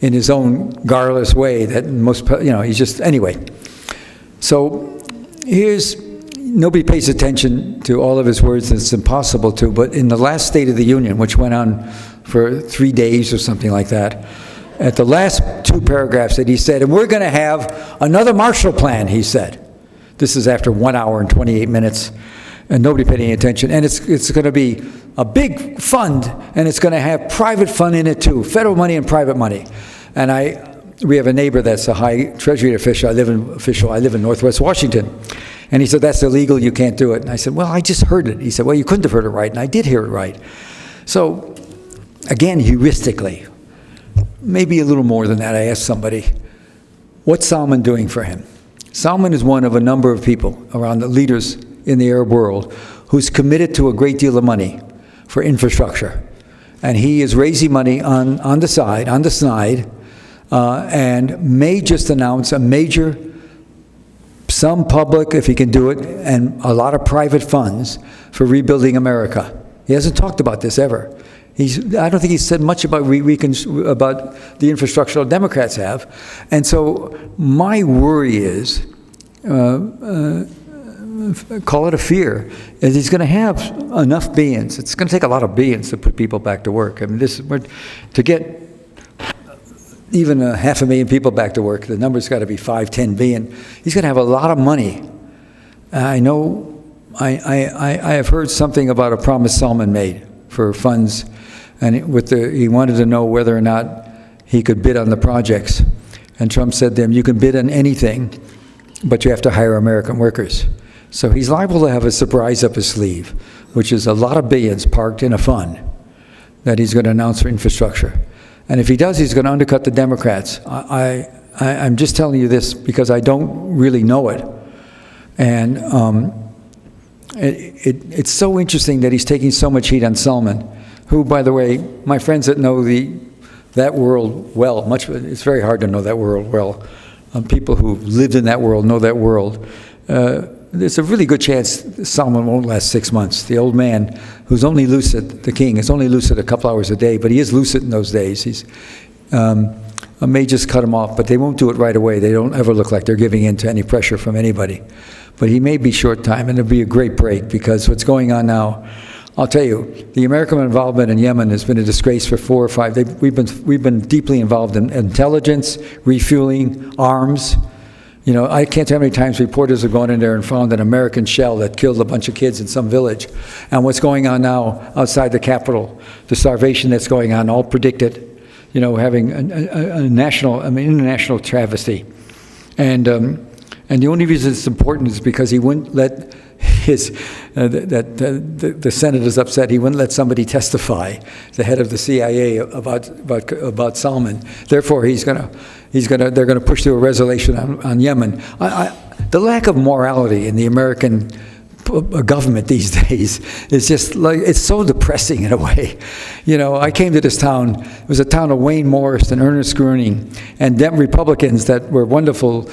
Speaker 2: in his own garrulous way that most, he's just, anyway. So nobody pays attention to all of his words, and it's impossible to, but in the last State of the Union, which went on for 3 days or something like that, at the last 2 paragraphs that he said, and we're going to have another Marshall Plan, he said. This is after 1 hour and 28 minutes, and nobody paid any attention. And it's going to be a big fund, and it's going to have private fund in it too, federal money and private money. And we have a neighbor that's a high Treasury official. I live in Northwest Washington. And he said, that's illegal, you can't do it. And I said, well, I just heard it. He said, well, you couldn't have heard it right, and I did hear it right. So, again, heuristically, maybe a little more than that, I asked somebody, what's Salman doing for him? Salman is one of a number of people around the leaders in the Arab world who's committed to a great deal of money for infrastructure. And he is raising money on the side, and may just announce a major, some public, if he can do it, and a lot of private funds for rebuilding America. He hasn't talked about this ever. I don't think he's said much about the infrastructure Democrats have. And so my worry is, call it a fear, is he's going to have enough billions. It's going to take a lot of billions to put people back to work. I mean, to get even 500,000 people back to work, the number's got to be 5-10 billion. He's going to have a lot of money. I know, I have heard something about a promise Salman made for funds, and he wanted to know whether or not he could bid on the projects. And Trump said to him, you can bid on anything, but you have to hire American workers. So he's liable to have a surprise up his sleeve, which is a lot of billions parked in a fund that he's going to announce for infrastructure. And if he does, he's going to undercut the Democrats. I'm just telling you this because I don't really know it. And it's so interesting that he's taking so much heat on Salman, who, by the way, my friends that know that world well, it's very hard to know that world well. People who lived in that world know that world. There's a really good chance Salman won't last 6 months. The old man, who's only lucid, the king, is only lucid a couple hours a day, but he is lucid in those days. He's may just cut him off, but they won't do it right away. They don't ever look like they're giving in to any pressure from anybody. But he may be short time, and it'll be a great break, because what's going on now, I'll tell you, the American involvement in Yemen has been a disgrace for 4 or 5. We've been deeply involved in intelligence, refueling, arms. You know, I can't tell how many times reporters have gone in there and found an American shell that killed a bunch of kids in some village. And what's going on now outside the Capitol, the starvation that's going on, all predicted, you know, having a international travesty. And the only reason it's important is because he wouldn't let the senators upset. He wouldn't let somebody testify, the head of the CIA, about Salman. Therefore, they're going to push through a resolution on Yemen. The lack of morality in the American government these days is just like, it's so depressing in a way. You know, I came to this town, it was a town of Wayne Morris and Ernest Gruning, and them Republicans that were wonderful,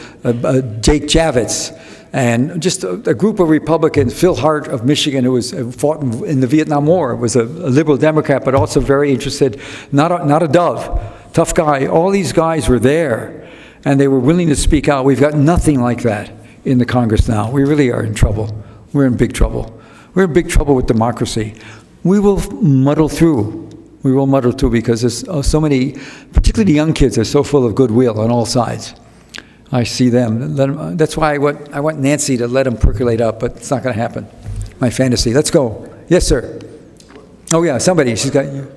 Speaker 2: Jake Javits, and just a group of Republicans, Phil Hart of Michigan, who was fought in the Vietnam War, was a liberal Democrat, but also very interested, not a dove, tough guy. All these guys were there, and they were willing to speak out. We've got nothing like that in the Congress now. We really are in trouble. We're in big trouble. We're in big trouble with democracy. We will muddle through. We will muddle through because there's so many, particularly the young kids, are so full of goodwill on all sides. I see them. That's why I want Nancy to let them percolate up, but it's not going to happen. My fantasy. Let's go. Yes, sir. Oh, yeah, somebody. She's got you.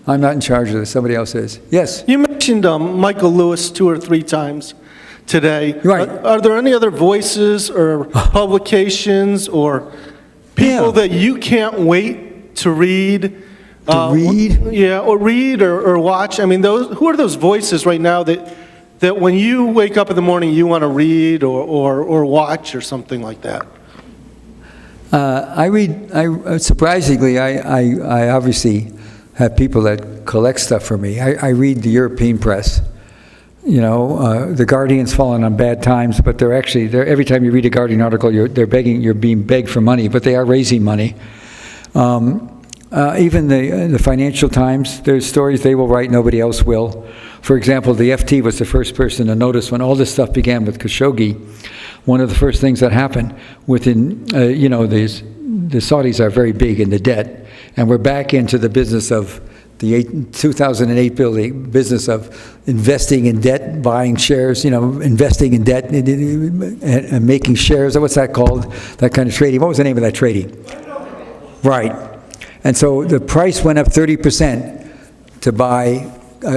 Speaker 2: I'm not in charge of this. Somebody else is. Yes.
Speaker 5: You mentioned Michael Lewis 2 or 3 times today.
Speaker 2: Right.
Speaker 5: Are there any other voices or publications or people that you can't wait to read? Yeah, or read or watch? I mean, who are those voices right now that when you wake up in the morning you want to read or watch or something like that?
Speaker 2: I read, surprisingly, I obviously have people that collect stuff for me. I read the European press. You know, the Guardian's fallen on bad times, but they're every time you read a Guardian article, you're being begged for money, but they are raising money. Even the Financial Times, there's stories they will write, nobody else will. For example, the FT was the first person to notice when all this stuff began with Khashoggi. One of the first things that happened within, you know, the Saudis are very big in the debt, and we're back into the business of the 2008 business of investing in debt, buying shares, you know, investing in debt and making shares. What's that called? That kind of trading. What was the name of that trading? Right. And so the price went up 30% to buy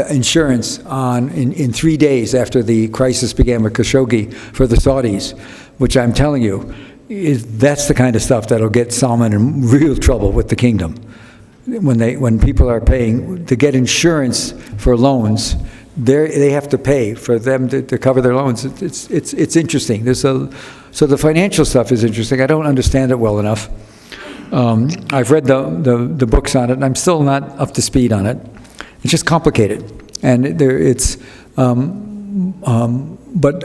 Speaker 2: insurance in 3 days after the crisis began with Khashoggi for the Saudis, which I'm telling you, that's the kind of stuff that'll get Salman in real trouble with the kingdom. When people are paying to get insurance for loans, they have to pay for them to cover their loans. It's interesting. So the financial stuff is interesting. I don't understand it well enough. I've read the books on it, and I'm still not up to speed on it. It's just complicated, and but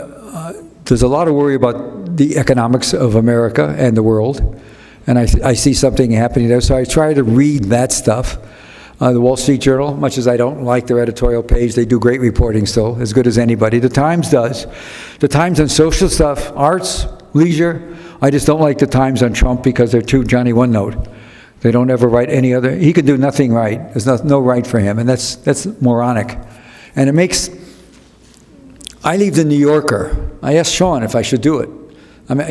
Speaker 2: there's a lot of worry about the economics of America and the world, and I see something happening there. So I try to read that stuff. The Wall Street Journal, much as I don't like their editorial page, they do great reporting still, as good as anybody. The Times does. The Times on social stuff, arts, leisure. I just don't like the Times on Trump because they're too Johnny One-Note. They don't ever write any other. He could do nothing right. There's no right for him, and that's moronic. And it makes. I leave the New Yorker. I asked Sean if I should do it. I mean,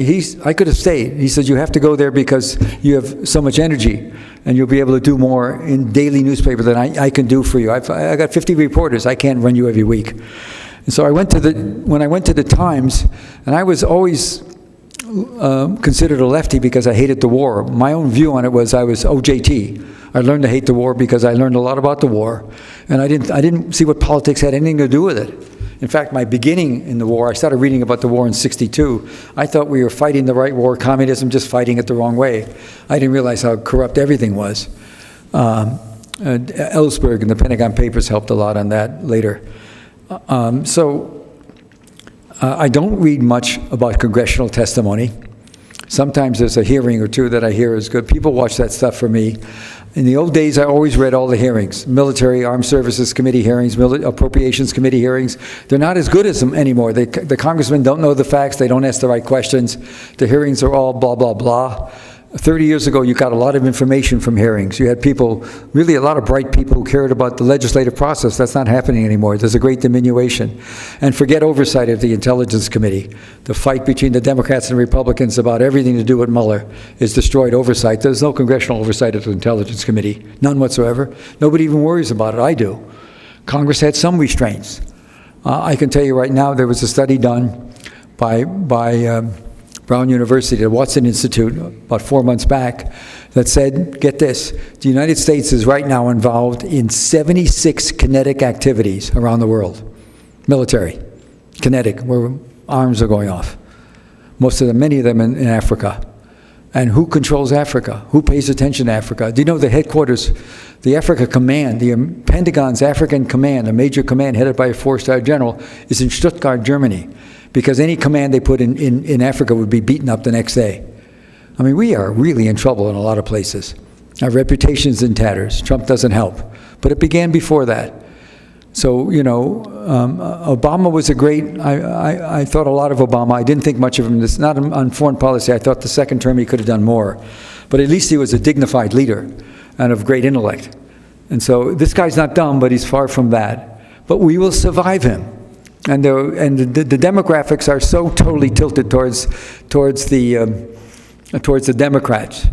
Speaker 2: I could have stayed. He said, you have to go there because you have so much energy, and you'll be able to do more in daily newspaper than I can do for you. I got 50 reporters. I can't run you every week. And so when I went to the Times, and I was always considered a lefty because I hated the war. My own view on it was I was OJT. I learned to hate the war because I learned a lot about the war, and I didn't see what politics had anything to do with it. In fact, my beginning in the war, I started reading about the war in '62. I thought we were fighting the right war, communism, just fighting it the wrong way. I didn't realize how corrupt everything was. Ellsberg and the Pentagon Papers helped a lot on that later. I don't read much about congressional testimony. Sometimes there's a hearing or two that I hear is good. People watch that stuff for me. In the old days, I always read all the hearings. Military, Armed Services Committee hearings, Appropriations Committee hearings. They're not as good as them anymore. The congressmen don't know the facts. They don't ask the right questions. The hearings are all blah, blah, blah. 30 years ago, you got a lot of information from hearings. You had people, really a lot of bright people who cared about the legislative process. That's not happening anymore. There's a great diminution. And forget oversight of the Intelligence Committee. The fight between the Democrats and Republicans about everything to do with Mueller is destroyed oversight. There's no congressional oversight of the Intelligence Committee. None whatsoever. Nobody even worries about it. I do. Congress had some restraints. I can tell you right now, there was a study done by Brown University, the Watson Institute, about 4 months back, that said, get this, the United States is right now involved in 76 kinetic activities around the world. Military, kinetic, where arms are going off. Many of them in Africa. And who controls Africa? Who pays attention to Africa? Do you know the headquarters, the Africa Command, the Pentagon's African Command, a major command headed by a 4-star general, is in Stuttgart, Germany, because any command they put in Africa would be beaten up the next day. I mean, we are really in trouble in a lot of places. Our reputation's in tatters. Trump doesn't help. But it began before that. So, you know, Obama was a great, I thought a lot of Obama. I didn't think much of him. It's not on foreign policy. I thought the second term he could have done more. But at least he was a dignified leader and of great intellect. And so this guy's not dumb, but he's far from that. But we will survive him. And the demographics are so totally tilted towards the Democrats.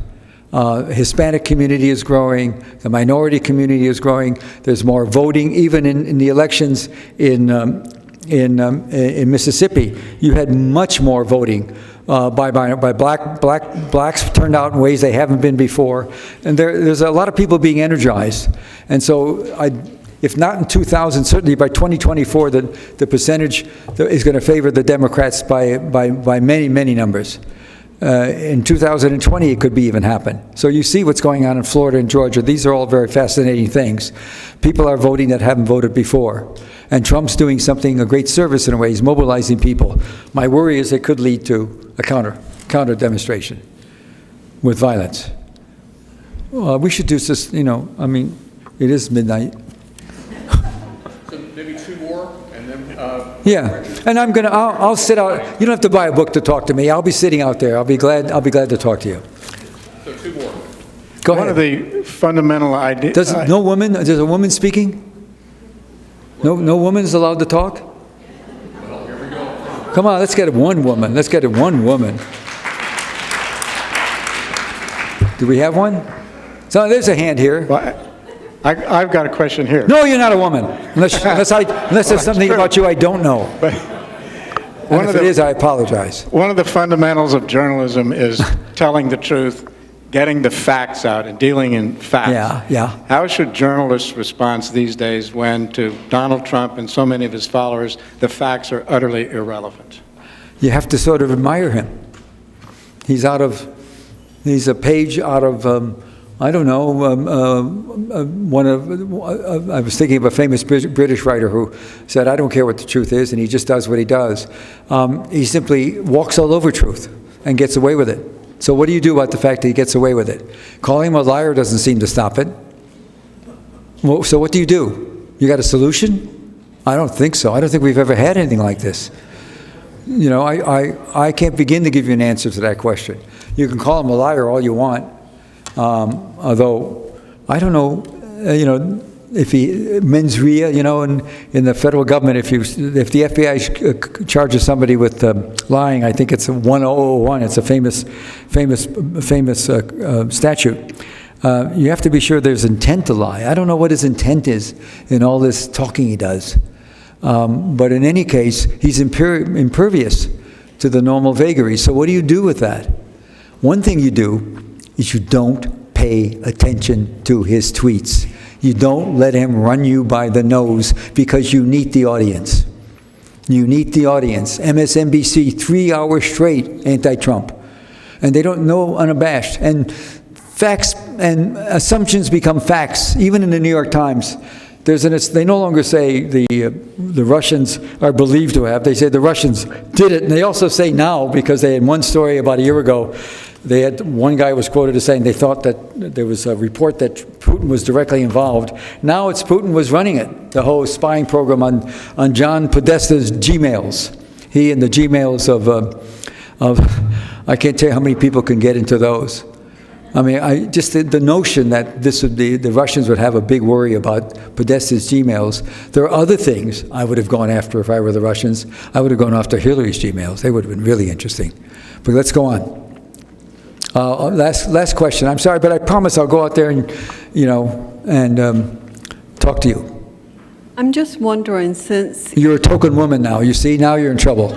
Speaker 2: Hispanic community is growing, the minority community is growing, there's more voting, even in the elections in Mississippi. You had much more voting by blacks turned out in ways they haven't been before, and there's a lot of people being energized. And so if not in 2000, certainly by 2024, the percentage is going to favor the Democrats by many, many numbers. In 2020, it could be even happen. So you see what's going on in Florida and Georgia. These are all very fascinating things. People are voting that haven't voted before. And Trump's doing something, a great service in a way. He's mobilizing people. My worry is it could lead to a counter demonstration with violence. We should do this, you know, I mean, it is midnight.
Speaker 1: So maybe two more, and then...
Speaker 2: Yeah, and I'll sit out. You don't have to buy a book to talk to me. I'll be sitting out there. I'll be glad to talk to you.
Speaker 1: So two more.
Speaker 2: Go ahead.
Speaker 6: One of the fundamental ideas.
Speaker 2: There's a woman speaking? No woman is allowed to talk?
Speaker 1: Well, here we go.
Speaker 2: Come on, let's get it one woman. Let's get it one woman. Do we have one? So there's a hand here.
Speaker 6: Well, I've got a question here.
Speaker 2: No, you're not a woman. Unless there's something about you I don't know.
Speaker 6: But
Speaker 2: And if it is, I apologize.
Speaker 6: one of the fundamentals of journalism is telling the truth, getting the facts out, and dealing in facts.
Speaker 2: Yeah.
Speaker 6: How should journalists respond these days when, to Donald Trump and so many of his followers, the facts are utterly irrelevant?
Speaker 2: You have to sort of admire him. He's a page out of, I don't know, I was thinking of a famous British writer who said, I don't care what the truth is, and he just does what he does. He simply walks all over truth and gets away with it. So what do you do about the fact that he gets away with it? Calling him a liar doesn't seem to stop it. Well, so what do? You got a solution? I don't think so. I don't think we've ever had anything like this. You know, I can't begin to give you an answer to that question. You can call him a liar all you want. Although, I don't know, you know, if mens rea, you know, in the federal government, if the FBI charges somebody with lying, I think it's a 1001. It's a famous statute. You have to be sure there's intent to lie. I don't know what his intent is in all this talking he does. But in any case, he's impervious to the normal vagaries. So what do you do with that? One thing you do is you don't pay attention to his tweets. You don't let him run you by the nose because you need the audience. You need the audience. MSNBC, 3 hours straight anti-Trump. And they don't know unabashed. And facts and assumptions become facts, even in the New York Times. They no longer say the Russians are believed to have. They say the Russians did it. And they also say now, because they had one story about a year ago, one guy was quoted as saying they thought that there was a report that Putin was directly involved. Now it's Putin was running it, the whole spying program on John Podesta's Gmails. He and the Gmails of I can't tell you how many people can get into those. I mean, just the notion that the Russians would have a big worry about Podesta's Gmails. There are other things I would have gone after if I were the Russians. I would have gone after Hillary's Gmails. They would have been really interesting. But let's go on. Last question. I'm sorry, but I promise I'll go out there and, you know, and talk to you.
Speaker 7: I'm just wondering, since...
Speaker 2: You're a token woman now. You see, now you're in trouble.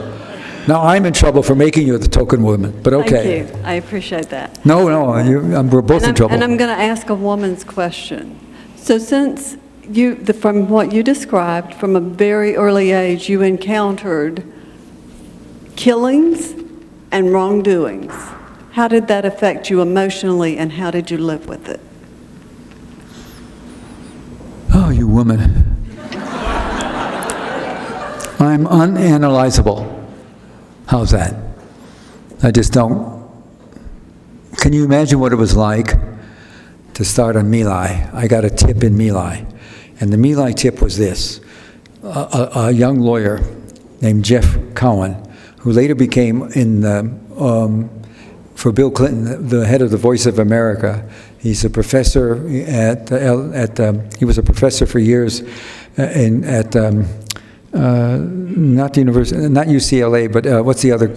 Speaker 2: Now I'm in trouble for making you the token woman, but okay.
Speaker 7: Thank you. I appreciate that.
Speaker 2: No, we're both in trouble.
Speaker 7: And I'm going to ask a woman's question. So since from what you described, from a very early age, you encountered killings and wrongdoings. How did that affect you emotionally, and how did you live with it?
Speaker 2: Oh, you woman. I'm unanalyzable. How's that? I just don't. Can you imagine what it was like to start on My Lai? I got a tip in My Lai, and the My Lai tip was this. A young lawyer named Jeff Cowan, who later became for Bill Clinton, the head of the Voice of America. He's a professor he was a professor for years at not the university, not UCLA, but what's the other?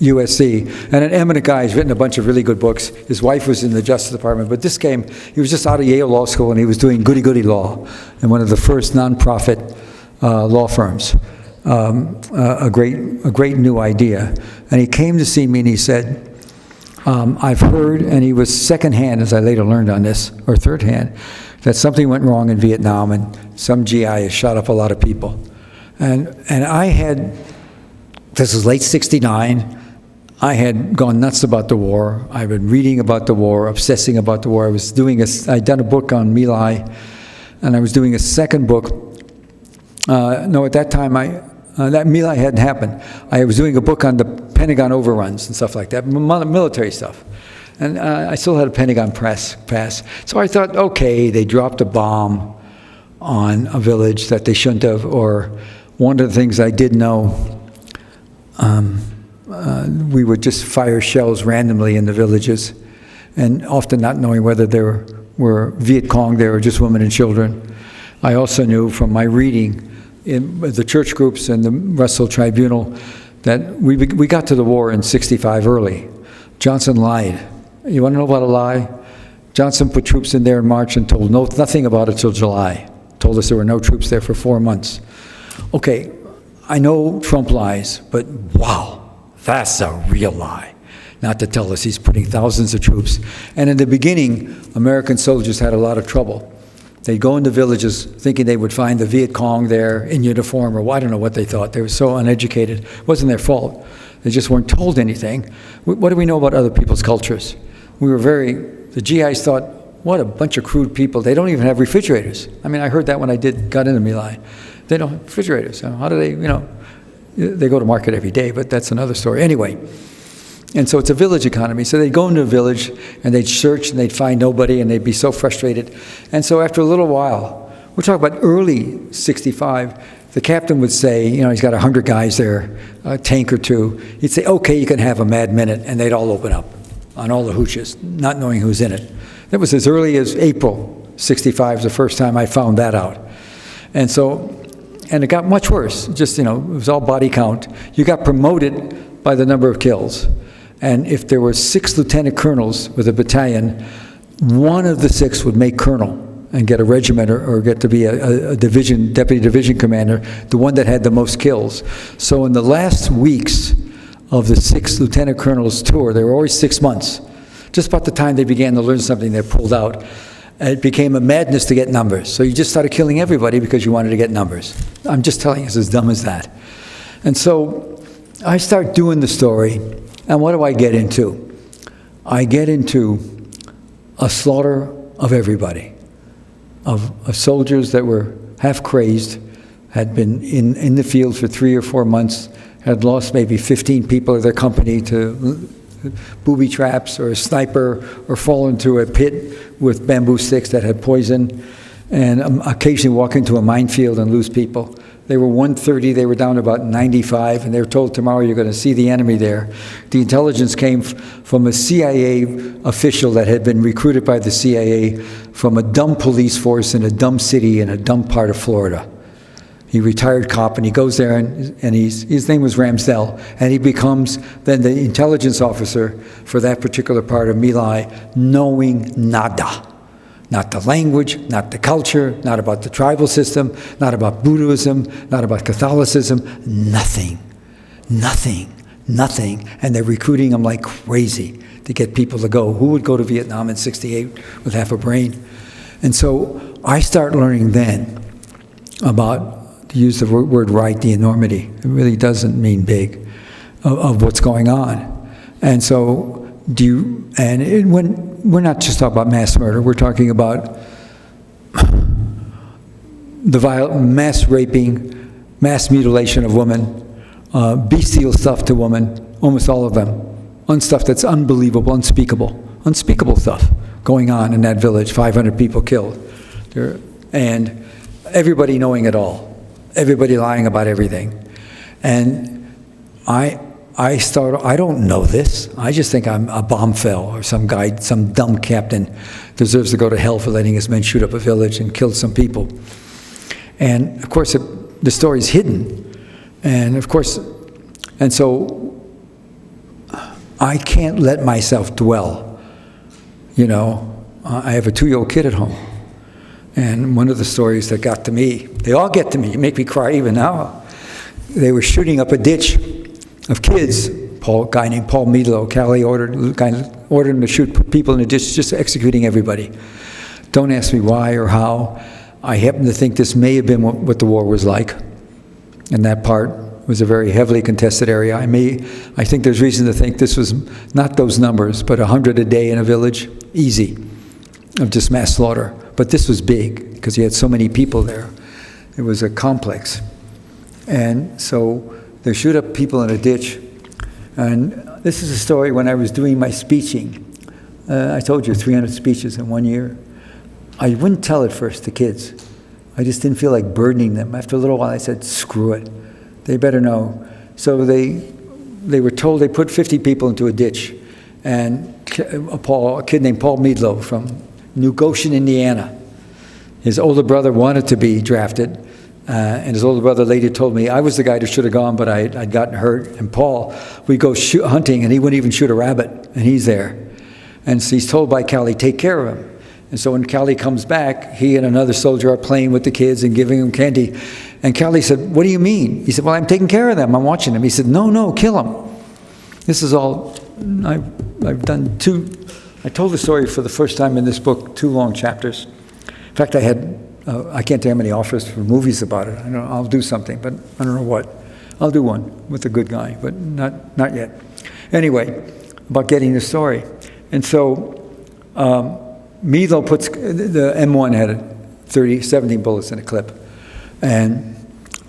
Speaker 2: USC, and an eminent guy. He's written a bunch of really good books. His wife was in the Justice Department, but he was just out of Yale Law School, and he was doing goody-goody law in one of the first nonprofit law firms. A great new idea. And he came to see me and he said, I've heard, and he was secondhand, as I later learned on this, or third hand, that something went wrong in Vietnam and some GI has shot up a lot of people. And I had, this was late '69, I had gone nuts about the war. I've been reading about the war, obsessing about the war. I'd done a book on My Lai, and I was doing a second book. No, at that time, that My Lai hadn't happened. I was doing a book on the Pentagon overruns and stuff like that, military stuff. And I still had a Pentagon pass. So I thought, okay, they dropped a bomb on a village that they shouldn't have, or one of the things I did know, we would just fire shells randomly in the villages, and often not knowing whether there were Viet Cong there or just women and children. I also knew from my reading in the church groups and the Russell Tribunal that we got to the war in '65 early. Johnson lied. You want to know about a lie? Johnson put troops in there in March and told nothing about it till July. Told us there were no troops there for 4 months. Okay, I know Trump lies, but wow, that's a real lie. Not to tell us he's putting thousands of troops. And in the beginning, American soldiers had a lot of trouble. They'd go into villages thinking they would find the Viet Cong there in uniform, or I don't know what they thought. They were so uneducated. It wasn't their fault. They just weren't told anything. What do we know about other people's cultures? The GIs thought, what a bunch of crude people. They don't even have refrigerators. I mean, I heard that when I got into My Lai. They don't have refrigerators. So how do they, they go to market every day, but that's another story. Anyway, and so it's a village economy. So they'd go into a village and they'd search and they'd find nobody and they'd be so frustrated. And so after a little while, we're talking about early '65, the captain would say, he's got 100 guys there, a tank or two. He'd say, okay, you can have a mad minute, and they'd all open up on all the hooches, not knowing who's in it. That was as early as April '65, the first time I found that out. And it got much worse. Just, it was all body count. You got promoted by the number of kills. And if there were 6 lieutenant colonels with a battalion, one of the 6 would make colonel and get a regiment or get to be a division, deputy division commander, the one that had the most kills. So in the last weeks of the 6 lieutenant colonels tour, they were always 6 months. Just about the time they began to learn something, they pulled out. It became a madness to get numbers. So you just started killing everybody because you wanted to get numbers. I'm just telling you, it's as dumb as that. And so I start doing the story, and what do I get into? I get into a slaughter of everybody, of soldiers that were half crazed, had been in the field for 3 or 4 months, had lost maybe 15 people of their company to booby traps or a sniper, or fall into a pit with bamboo sticks that had poison, and occasionally walk into a minefield and lose people. They were 130, they were down to about 95, and they were told, tomorrow you're going to see the enemy there. The intelligence came from a CIA official that had been recruited by the CIA from a dumb police force in a dumb city in a dumb part of Florida. He retired cop, and he goes there, and his name was Ramsdell, and he becomes then the intelligence officer for that particular part of My Lai, knowing nada. Not the language, not the culture, not about the tribal system, not about Buddhism, not about Catholicism, nothing. And they're recruiting them like crazy to get people to go. Who would go to Vietnam in '68 with half a brain? And so I start learning then about, to use the word right, the enormity. It really doesn't mean big, of what's going on. And so, when we're not just talking about mass murder, we're talking about the mass raping, mass mutilation of women, bestial stuff to women, almost all of them, on stuff that's unbelievable, unspeakable stuff going on in that village, 500 people killed. And everybody knowing it all, everybody lying about everything. And I don't know this. I just think a bomb fell, or some guy, some dumb captain deserves to go to hell for letting his men shoot up a village and kill some people. And of course, the story's hidden. And of course, and so I can't let myself dwell. You know, I have a 2-year-old kid at home. And one of the stories that got to me, they all get to me, you make me cry even now. They were shooting up a ditch of kids. A guy named Paul Meadlow, Cali ordered him to shoot people in the ditch, just executing everybody. Don't ask me why or how. I happen to think this may have been what the war was like. And that part was a very heavily contested area. I think there's reason to think this was not those numbers, but 100 a day in a village, easy, of just mass slaughter. But this was big, because you had so many people there. It was a complex. And so they shoot up people in a ditch. And this is a story when I was doing my speeching. I told you, 300 speeches in 1 year. I wouldn't tell at first to kids. I just didn't feel like burdening them. After a little while, I said, screw it. They better know. So they were told they put 50 people into a ditch. And a kid named Paul Meadlow from New Goshen, Indiana. His older brother wanted to be drafted. And his older brother later told me, I was the guy that should have gone, but I'd gotten hurt. And Paul, we go hunting, and he wouldn't even shoot a rabbit, and he's there. And so he's told by Callie, take care of him. And so when Callie comes back, he and another soldier are playing with the kids and giving them candy. And Callie said, what do you mean? He said, well, I'm taking care of them. I'm watching them. He said, no, kill them. This is all, I've done I told the story for the first time in this book, 2 long chapters. In fact, I had, I can't tell you how many offers for movies about it. I'll do something, but I don't know what. I'll do one with a good guy, but not yet. Anyway, about getting the story. And so, Meadlow puts, the M1 had 17 bullets in a clip. And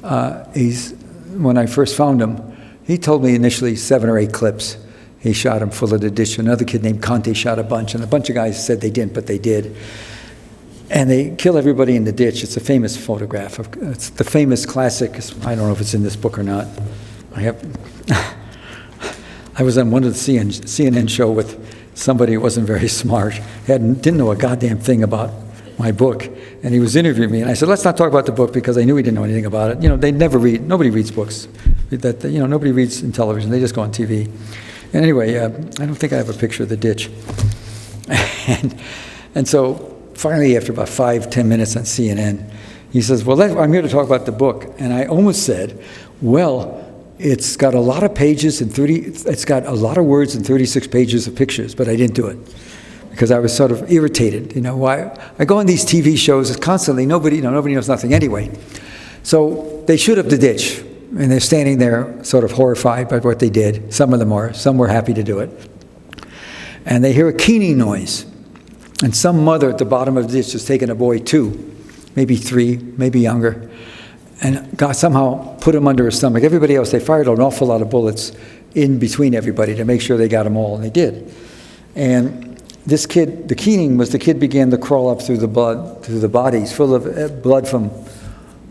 Speaker 2: when I first found him, he told me initially 7 or 8 clips. He shot him full of the ditch. Another kid named Conte shot a bunch, and a bunch of guys said they didn't, but they did. And they kill everybody in the ditch. It's a famous photograph. It's the famous classic. I don't know if it's in this book or not. I was on one of the CNN show with somebody who wasn't very smart, didn't know a goddamn thing about my book, and he was interviewing me, and I said, let's not talk about the book, because I knew he didn't know anything about it. You know, nobody reads books. Nobody reads in television. They just go on TV. And anyway, I don't think I have a picture of the ditch. And so finally, after about 5-10 minutes on CNN, he says, well, I'm here to talk about the book. And I almost said, well, it's got a lot of pages and it's got a lot of words and 36 pages of pictures, but I didn't do it because I was sort of irritated. You know, why I go on these TV shows constantly, nobody knows nothing anyway. So they shoot up the ditch, and they're standing there sort of horrified by what they did. Some of them are, some were happy to do it. And they hear a keening noise, and some mother at the bottom of the ditch is taking a boy 2, maybe 3, maybe younger, and God somehow put him under her stomach. Everybody else, they fired an awful lot of bullets in between everybody to make sure they got them all, and they did. And this kid, the keening was the kid began to crawl up through the blood, through the bodies, full of blood from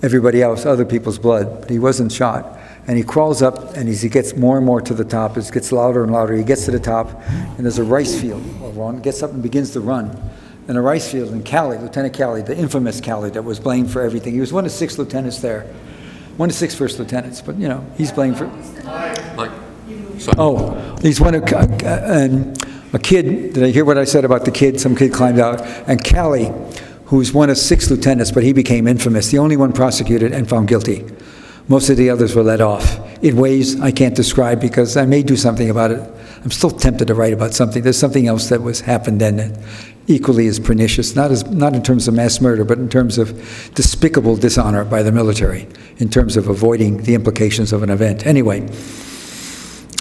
Speaker 2: everybody else, other people's blood, but he wasn't shot. And he crawls up, and as he gets more and more to the top, it gets louder and louder. He gets to the top, and there's a rice field. Ron gets up and begins to run. In a rice field, and Callie, Lieutenant Callie, the infamous Callie that was blamed for everything. He was one of 6 lieutenants there. One of 6 first lieutenants, but you know, he's blamed for... Oh, he's one of... and a kid, did I hear what I said about the kid? Some kid climbed out, and Callie, who's one of 6 lieutenants, but he became infamous, the only one prosecuted and found guilty. Most of the others were let off. In ways I can't describe because I may do something about it. I'm still tempted to write about something. There's something else that happened then that equally as pernicious, not in terms of mass murder, but in terms of despicable dishonor by the military, in terms of avoiding the implications of an event. Anyway,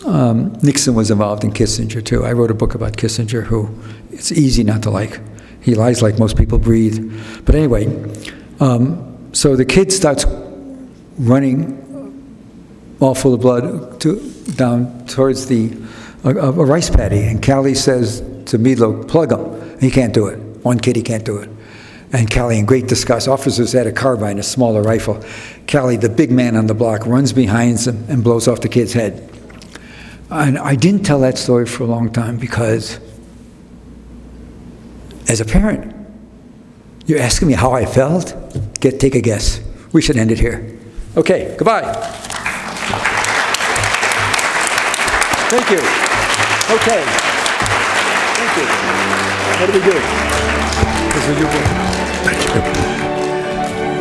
Speaker 2: Nixon was involved in Kissinger, too. I wrote a book about Kissinger, who it's easy not to like. He lies like most people breathe. But anyway, so the kid starts running all full of blood down towards a rice paddy, and Callie says to Meadlow, plug him. He can't do it. One kid, he can't do it. And Callie, in great disgust, officers had a carbine, a smaller rifle. Callie, the big man on the block, runs behind him and blows off the kid's head. And I didn't tell that story for a long time because, as a parent, you're asking me how I felt? Take a guess. We should end it here. Okay, goodbye. Thank you. Okay. Thank you. What do we do? This is your book.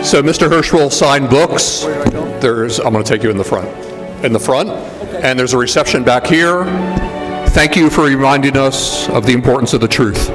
Speaker 1: So Mr. Hersh will sign books. I'm going to take you in the front. In the front. Okay. And there's a reception back here. Thank you for reminding us of the importance of the truth.